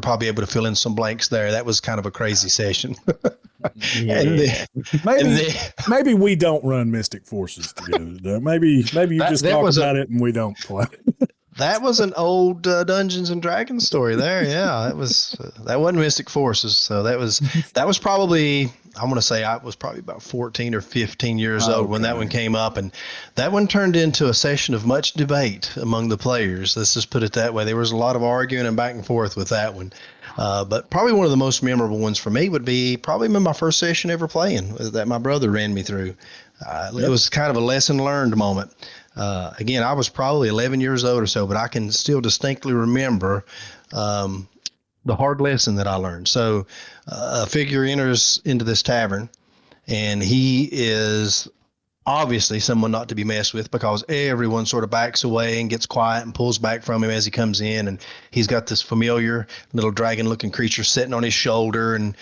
probably able to fill in some blanks there. That was kind of a crazy session. Maybe we don't run Mystic Forces together. Maybe you just talk about it and we don't play. That was an old Dungeons and Dragons story there. Yeah, that wasn't Mystic Forces. So that was probably, I want to say I was probably about 14 or 15 years old when that one came up, and that one turned into a session of much debate among the players. Let's just put it that way. There was a lot of arguing and back and forth with that one. But probably one of the most memorable ones for me would be probably my first session ever playing that my brother ran me through. It was kind of a lesson learned moment. Again, I was probably 11 years old or so, but I can still distinctly remember the hard lesson that I learned. So a figure enters into this tavern, and he is obviously someone not to be messed with, because everyone sort of backs away and gets quiet and pulls back from him as he comes in. And he's got this familiar little dragon looking creature sitting on his shoulder, and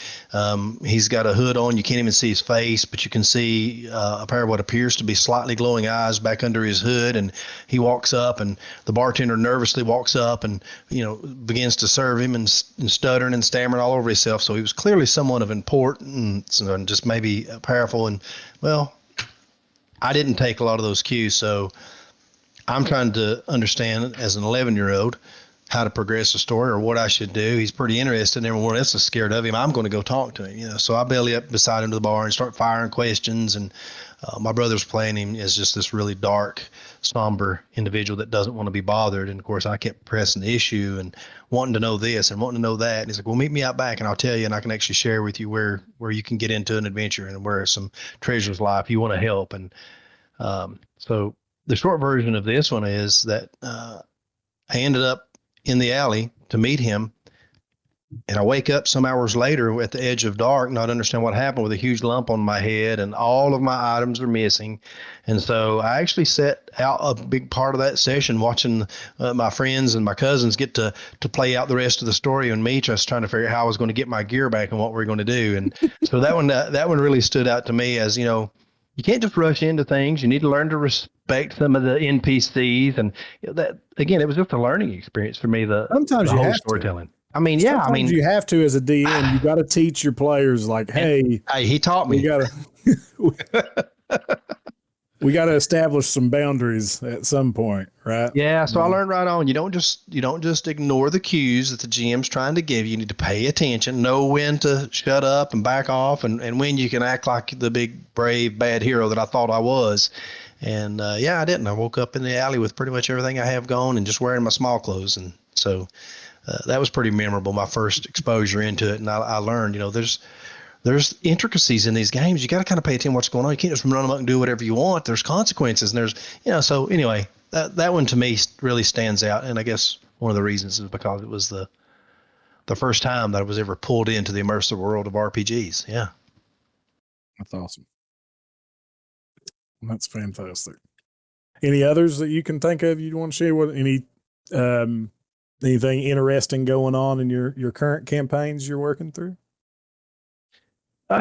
he's got a hood on. You can't even see his face, but you can see a pair of what appears to be slightly glowing eyes back under his hood. And he walks up, and the bartender nervously walks up and begins to serve him, and stuttering and stammering all over himself. So he was clearly someone of importance and just maybe powerful. And well, I didn't take a lot of those cues, so I'm trying to understand as an 11-year-old how to progress a story or what I should do. He's pretty interested, and everyone else is scared of him. I'm going to go talk to him, So I belly up beside him to the bar and start firing questions, and my brother's playing him as just this really dark, somber individual that doesn't want to be bothered. And of course, I kept pressing the issue and wanting to know this and wanting to know that. And he's like, well, meet me out back and I'll tell you, and I can actually share with you where you can get into an adventure and where some treasures lie if you want to help. And so the short version of this one is that I ended up in the alley to meet him. And I wake up some hours later at the edge of dark, not understand what happened, with a huge lump on my head, and all of my items are missing. And so I actually set out a big part of that session watching my friends and my cousins get to play out the rest of the story, and me just trying to figure out how I was going to get my gear back and what we were going to do. And so that one really stood out to me as, you can't just rush into things. You need to learn to respect some of the NPCs. And that, again, it was just a learning experience for me, Sometimes the you whole have storytelling. To. Sometimes you have to, as a DM, you got to teach your players, like, hey, he taught me. We got to establish some boundaries at some point, right? Yeah. So I learned right on. You don't just ignore the cues that the GM's trying to give you. You need to pay attention, know when to shut up and back off, and when you can act like the big, brave, bad hero that I thought I was. And I didn't. I woke up in the alley with pretty much everything I have gone and just wearing my small clothes. And so that was pretty memorable, my first exposure into it. And I learned, there's intricacies in these games. You got to kind of pay attention to what's going on. You can't just run amok and do whatever you want. There's consequences. And there's, so anyway, that one to me really stands out. And I guess one of the reasons is because it was the first time that I was ever pulled into the immersive world of RPGs. Yeah. That's awesome. That's fantastic. Any others that you can think of you'd want to share? Anything interesting going on in your current campaigns you're working through? I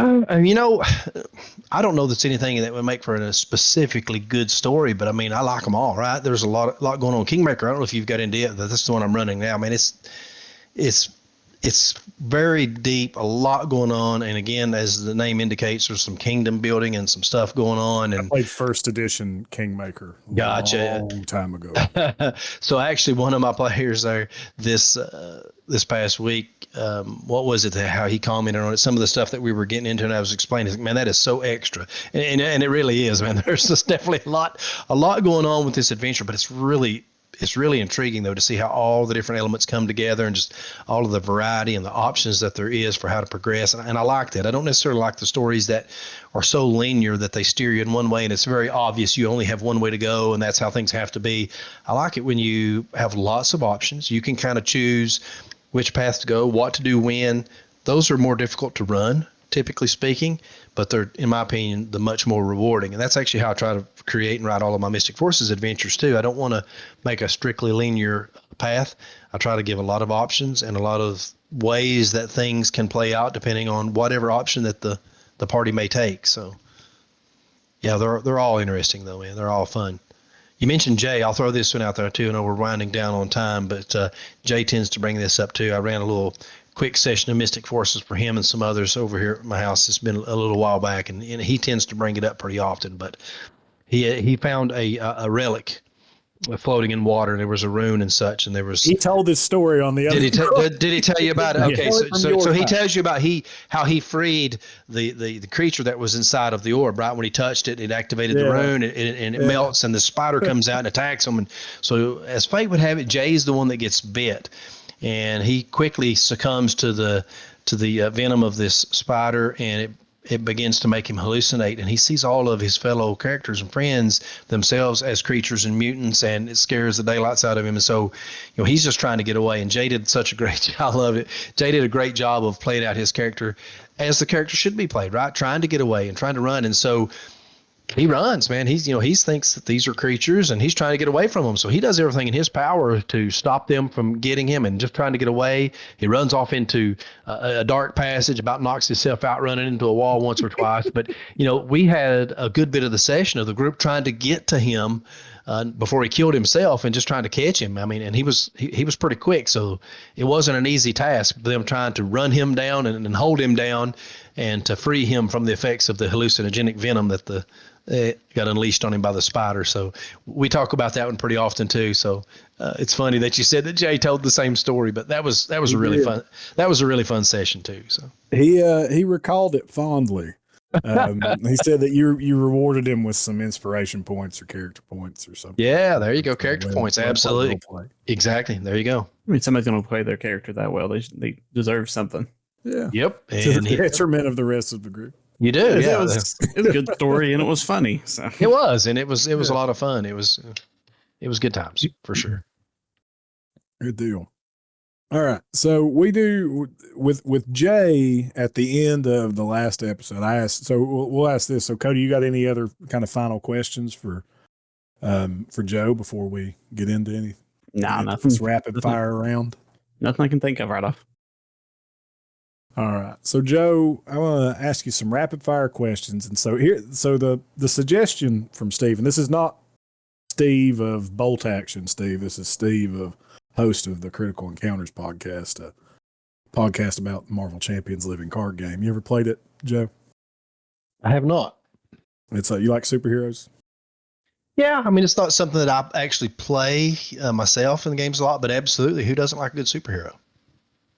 don't know that's anything that would make for a specifically good story, but I mean, I like them all, right? There's a lot going on. Kingmaker, I don't know if you've got into it, but this is the one I'm running now. I mean, it's very deep, a lot going on. And again, as the name indicates, there's some kingdom building and some stuff going on. And I played first edition Kingmaker a long time ago. So actually one of my players there this past week, what was it, how he commented on it, some of the stuff that we were getting into, and I was explaining, man, that is so extra. And it really is, man. There's just definitely a lot going on with this adventure, but it's really intriguing, though, to see how all the different elements come together and just all of the variety and the options that there is for how to progress. And I like that. I don't necessarily like the stories that are so linear that they steer you in one way and it's very obvious you only have one way to go and that's how things have to be. I like it when you have lots of options. You can kind of choose which path to go, what to do when. Those are more difficult to run, typically speaking, but they're, in my opinion, the much more rewarding. And that's actually how I try to create and write all of my Mystic Forces adventures too. I don't want to make a strictly linear path. I try to give a lot of options and a lot of ways that things can play out depending on whatever option that the party may take. So yeah, they're all interesting though, man. They're all fun. You mentioned Jay. I'll throw this one out there too. I know we're winding down on time, but Jay tends to bring this up too. I ran a little quick session of Mystic Forces for him and some others over here at my house. It's been a little while back, and he tends to bring it up pretty often. But he found a relic floating in water, and there was a rune and such, and there was. He told this story on the other. Did he tell you about it? Okay, so he tells you about how he freed the creature that was inside of the orb. Right when he touched it, it activated the rune, and it melts, and the spider comes out and attacks him. And so, as fate would have it, Jay's the one that gets bit. And he quickly succumbs to the venom of this spider, and it begins to make him hallucinate. And he sees all of his fellow characters and friends themselves as creatures and mutants, and it scares the daylights out of him. And so, he's just trying to get away. And Jay did such a great job. I love it. Jay did a great job of playing out his character as the character should be played, right? Trying to get away and trying to run. And so he runs, man. He thinks that these are creatures and he's trying to get away from them. So he does everything in his power to stop them from getting him and just trying to get away. He runs off into a dark passage, about knocks himself out running into a wall once or twice. But, we had a good bit of the session of the group trying to get to him before he killed himself and just trying to catch him. I mean, and he was pretty quick. So it wasn't an easy task, them trying to run him down and hold him down and to free him from the effects of the hallucinogenic venom that got unleashed on him by the spider. So we talk about that one pretty often too. So it's funny that you said that Jay told the same story, but that was a really fun. That was a really fun session too. So he recalled it fondly. He said that you rewarded him with some inspiration points or character points or something. Yeah, there you go. Character points. Absolutely. Exactly. There you go. I mean, somebody's going to play their character that well. They deserve something. Yeah. Yep. To the detriment of the rest of the group. You do, yeah. It was a good story and it was funny. So it was a lot of fun. It was good times for sure. Good deal. All right. So we do with Jay at the end of the last episode. I asked, so we'll ask this. So Cody, you got any other kind of final questions for Joe before we get into any? Nah, nothing. This rapid fire round. Nothing I can think of right off. All right. So Joe, I want to ask you some rapid fire questions. And so the suggestion from Steve, and this is not Steve of Bolt Action, Steve. This is Steve of host of the Critical Encounters podcast, a podcast about Marvel Champions living card game. You ever played it, Joe? I have not. It's you like superheroes? Yeah, I mean, it's not something that I actually play myself in the games a lot, but absolutely, who doesn't like a good superhero?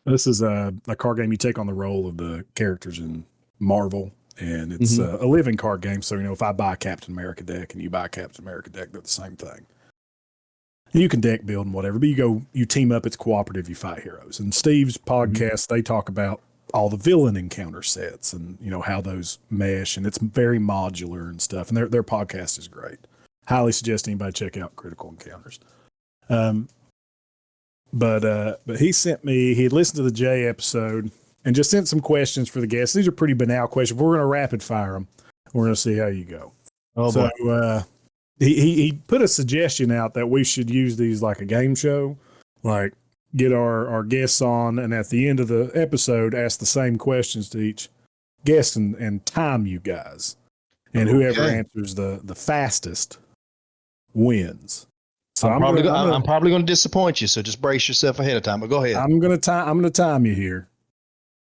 This is a card game. You take on the role of the characters in Marvel, and it's a living card game. So, if I buy a Captain America deck and you buy a Captain America deck, they're the same thing. And you can deck build and whatever, but you team up, it's cooperative, you fight heroes. And Steve's podcast, they talk about all the villain encounter sets and, how those mesh, and it's very modular and stuff. And their podcast is great. Highly suggest anybody check out Critical Encounters. But he sent me, he had listened to the Jay episode and just sent some questions for the guests. These are pretty banal questions. We're going to rapid fire them. We're going to see how you go. Oh, so, boy. He put a suggestion out that we should use these like a game show, like get our guests on, and at the end of the episode, ask the same questions to each guest and time you guys. And whoever answers the fastest wins. So I'm probably going to disappoint you, so just brace yourself ahead of time. But go ahead. I'm going to time you here,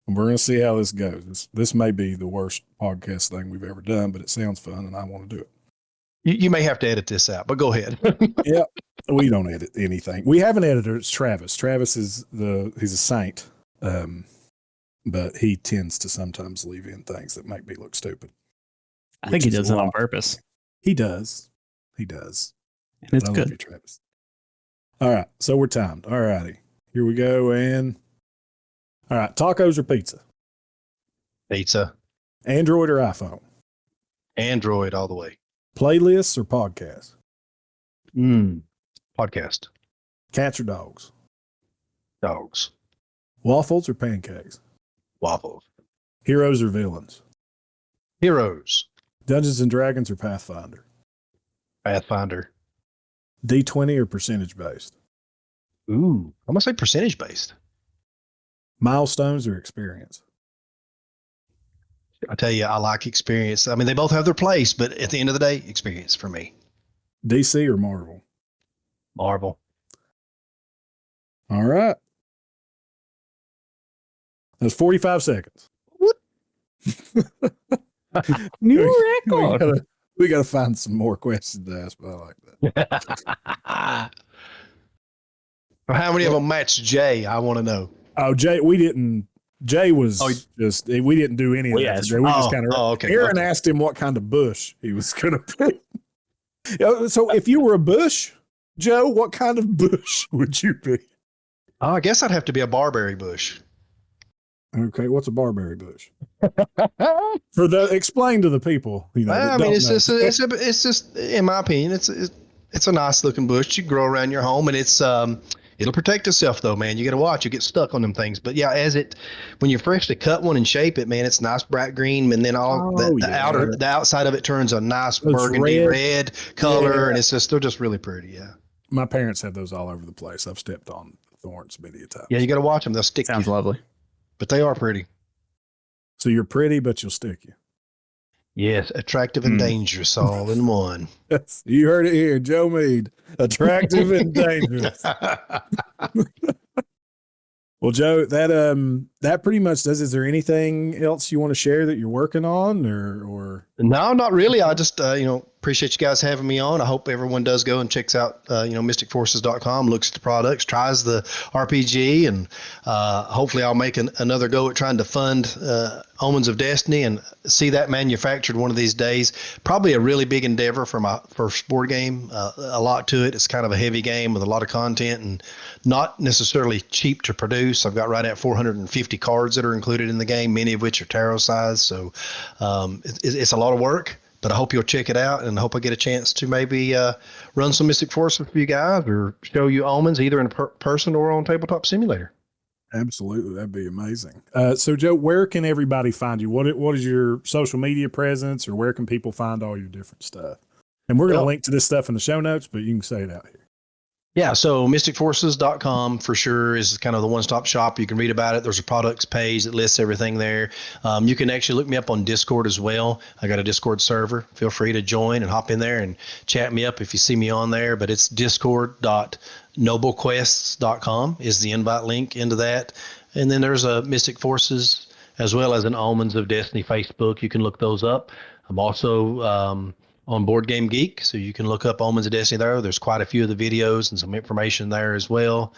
and we're going to see how this goes. This may be the worst podcast thing we've ever done, but it sounds fun, and I want to do it. You may have to edit this out, but go ahead. Yeah, we don't edit anything. We have an editor. It's Travis. Travis he's a saint, but he tends to sometimes leave in things that make me look stupid. I think he does it on purpose. He does. And it's good. Love you, Travis. All right, so we're timed. All righty, here we go. And all right, tacos or pizza? Pizza. Android or iPhone? Android all the way. Playlists or podcasts? Podcast. Cats or dogs? Dogs. Waffles or pancakes? Waffles. Heroes or villains? Heroes. Dungeons and Dragons or Pathfinder? Pathfinder. D20 or percentage based? Ooh, I'm going to say percentage based. Milestones or experience? I tell you, I like experience. I mean, they both have their place, but at the end of the day, experience for me. DC or Marvel? Marvel. All right. That's 45 seconds. What? New record. We got to find some more questions to ask, but I like that. How many of them match Jay? I want to know. Oh, Jay, we didn't. Jay was we didn't do any of that. For Jay. We just kind of. Okay. Aaron asked him what kind of bush he was going to pick. So if you were a bush, Joe, what kind of bush would you be? I guess I'd have to be a barberry bush. Okay, what's a barberry bush? Explain to the people. I mean, it's just in my opinion, it's a nice looking bush. You grow around your home, and it's it'll protect itself though, man. You got to watch. You get stuck on them things. But yeah, when you're freshly cut one and shape it, man, it's nice bright green, and then the outside of it turns a nice burgundy red color, and they're just really pretty. Yeah. My parents have those all over the place. I've stepped on thorns many a time. Yeah, you got to watch them. They'll stick. Sounds lovely. But they are pretty. So you're pretty, but you'll stick you. Yes, attractive and dangerous all in one. You heard it here, Joe Meade. Attractive and dangerous. Well, Joe, that pretty much does. Is there anything else you want to share that you're working on, or? No, not really. I just appreciate you guys having me on. I hope everyone does go and checks out, mysticforces.com, looks at the products, tries the RPG, and hopefully I'll make another go at trying to fund Omens of Destiny and see that manufactured one of these days. Probably a really big endeavor for my first board game. A lot to it. It's kind of a heavy game with a lot of content and not necessarily cheap to produce. I've got right at 450 cards that are included in the game, many of which are tarot size. So it's a lot of work. But I hope you'll check it out, and I hope I get a chance to maybe run some Mystic Forces for you guys or show you Omens either in person or on Tabletop Simulator. Absolutely. That'd be amazing. So, Joe, where can everybody find you? What is your social media presence, or where can people find all your different stuff? And we're going to link to this stuff in the show notes, but you can say it out here. Yeah, so mysticforces.com for sure is kind of the one-stop shop. You can read about it. There's a products page that lists everything there. You can actually look me up on Discord as well. I got a Discord server. Feel free to join and hop in there and chat me up if you see me on there. But it's discord.noblequests.com is the invite link into that. And then there's a Mystic Forces as well as an Omens of Destiny Facebook. You can look those up. I'm also on Board Game Geek, so you can look up Omens of Destiny there. There's quite a few of the videos and some information there as well.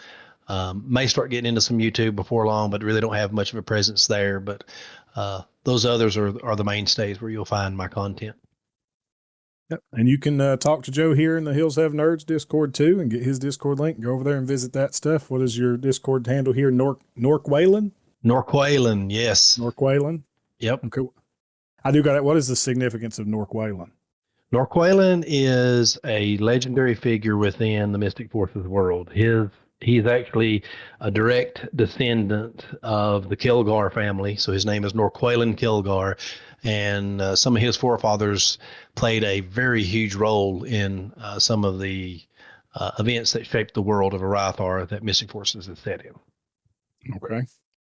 May start getting into some YouTube before long, but really don't have much of a presence there. But those others are the mainstays where you'll find my content. Yep. And you can talk to Joe here in the Hills Have Nerds Discord too, and get his Discord link. Go over there and visit that stuff. What is your Discord handle here? Norqualen? Norqualen, yes. Norqualen? Yep. Okay. I do got it. What is the significance of Norqualen? Norqualen is a legendary figure within the Mystic Forces world. He's actually a direct descendant of the Kilgar family, so his name is Norqualen Kilgar, and some of his forefathers played a very huge role in some of the events that shaped the world of Arathar that Mystic Forces is set in. Okay.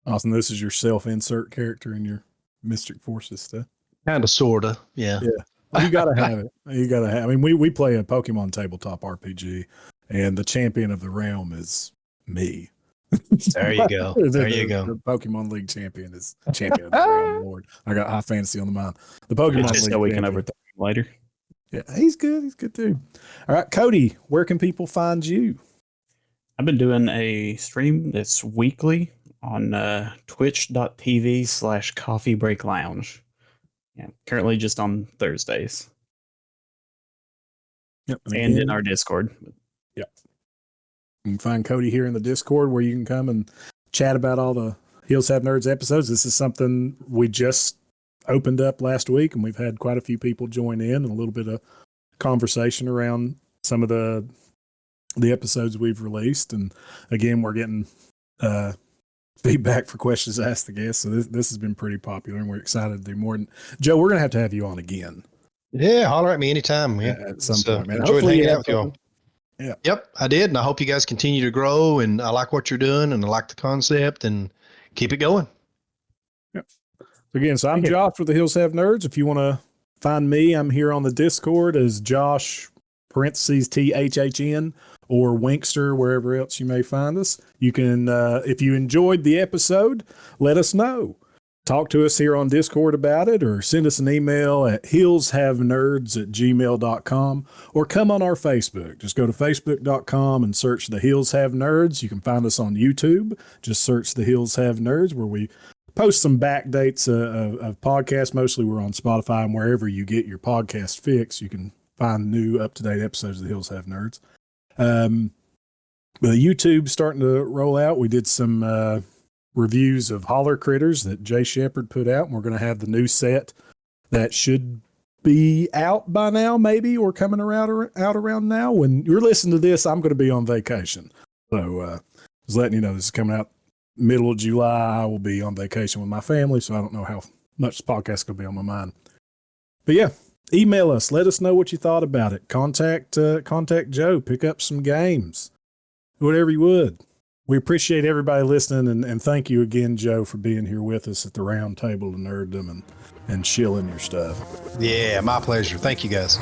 Awesome. This is your self-insert character in your Mystic Forces stuff? Kind of, sort of, yeah. Yeah. Well, you gotta have it. You gotta have. I mean, we play a Pokemon tabletop RPG, and the champion of the realm is me. There you go. There you go. The Pokemon League champion is champion of the realm. Lord, I got high fantasy on the mind. The Pokemon League. So we can overthink him later. Yeah, he's good. He's good too. All right, Cody, where can people find you? I've been doing a stream that's weekly on twitch.tv/Coffee Break Lounge. Yeah, currently just on Thursdays. Yep. And in our Discord. Yep. You can find Cody here in the Discord where you can come and chat about all the Hills Have Nerds episodes. This is something we just opened up last week, and we've had quite a few people join in and a little bit of conversation around some of the episodes we've released. And again, we're getting feedback for questions asked the guests. So this has been pretty popular, and we're excited to do more. And Joe, we're going to have you on again. Yeah, holler at me anytime, man. At some point, man. Enjoyed hanging out with y'all. Yeah. Yep, I did, and I hope you guys continue to grow. And I like what you're doing, and I like the concept, and keep it going. Yep. Again, so I'm Josh with the Hills Have Nerds. If you want to find me, I'm here on the Discord as Josh (THHN) or Winkster, wherever else you may find us. You can, if you enjoyed the episode, let us know. Talk to us here on Discord about it, or send us an email at hillshavenerds@gmail.com, or come on our Facebook. Just go to facebook.com and search the Hills Have Nerds. You can find us on YouTube. Just search the Hills Have Nerds, where we post some back dates of podcasts. Mostly we're on Spotify, and wherever you get your podcast fix, you can find new up-to-date episodes of the Hills Have Nerds. The YouTube's starting to roll out. We did some reviews of Holler Critters that Jay Shepard put out, and we're going to have the new set that should be out by now, maybe, or coming around now. When you're listening to this, I'm going to be on vacation. So just letting you know, this is coming out middle of July. I will be on vacation with my family, so I don't know how much the podcast is going to be on my mind. But yeah, email us. Let us know what you thought about it. Contact Joe. Pick up some games. Whatever you would. We appreciate everybody listening, and thank you again, Joe, for being here with us at the round table of nerddom and shilling your stuff. Yeah, my pleasure. Thank you, guys.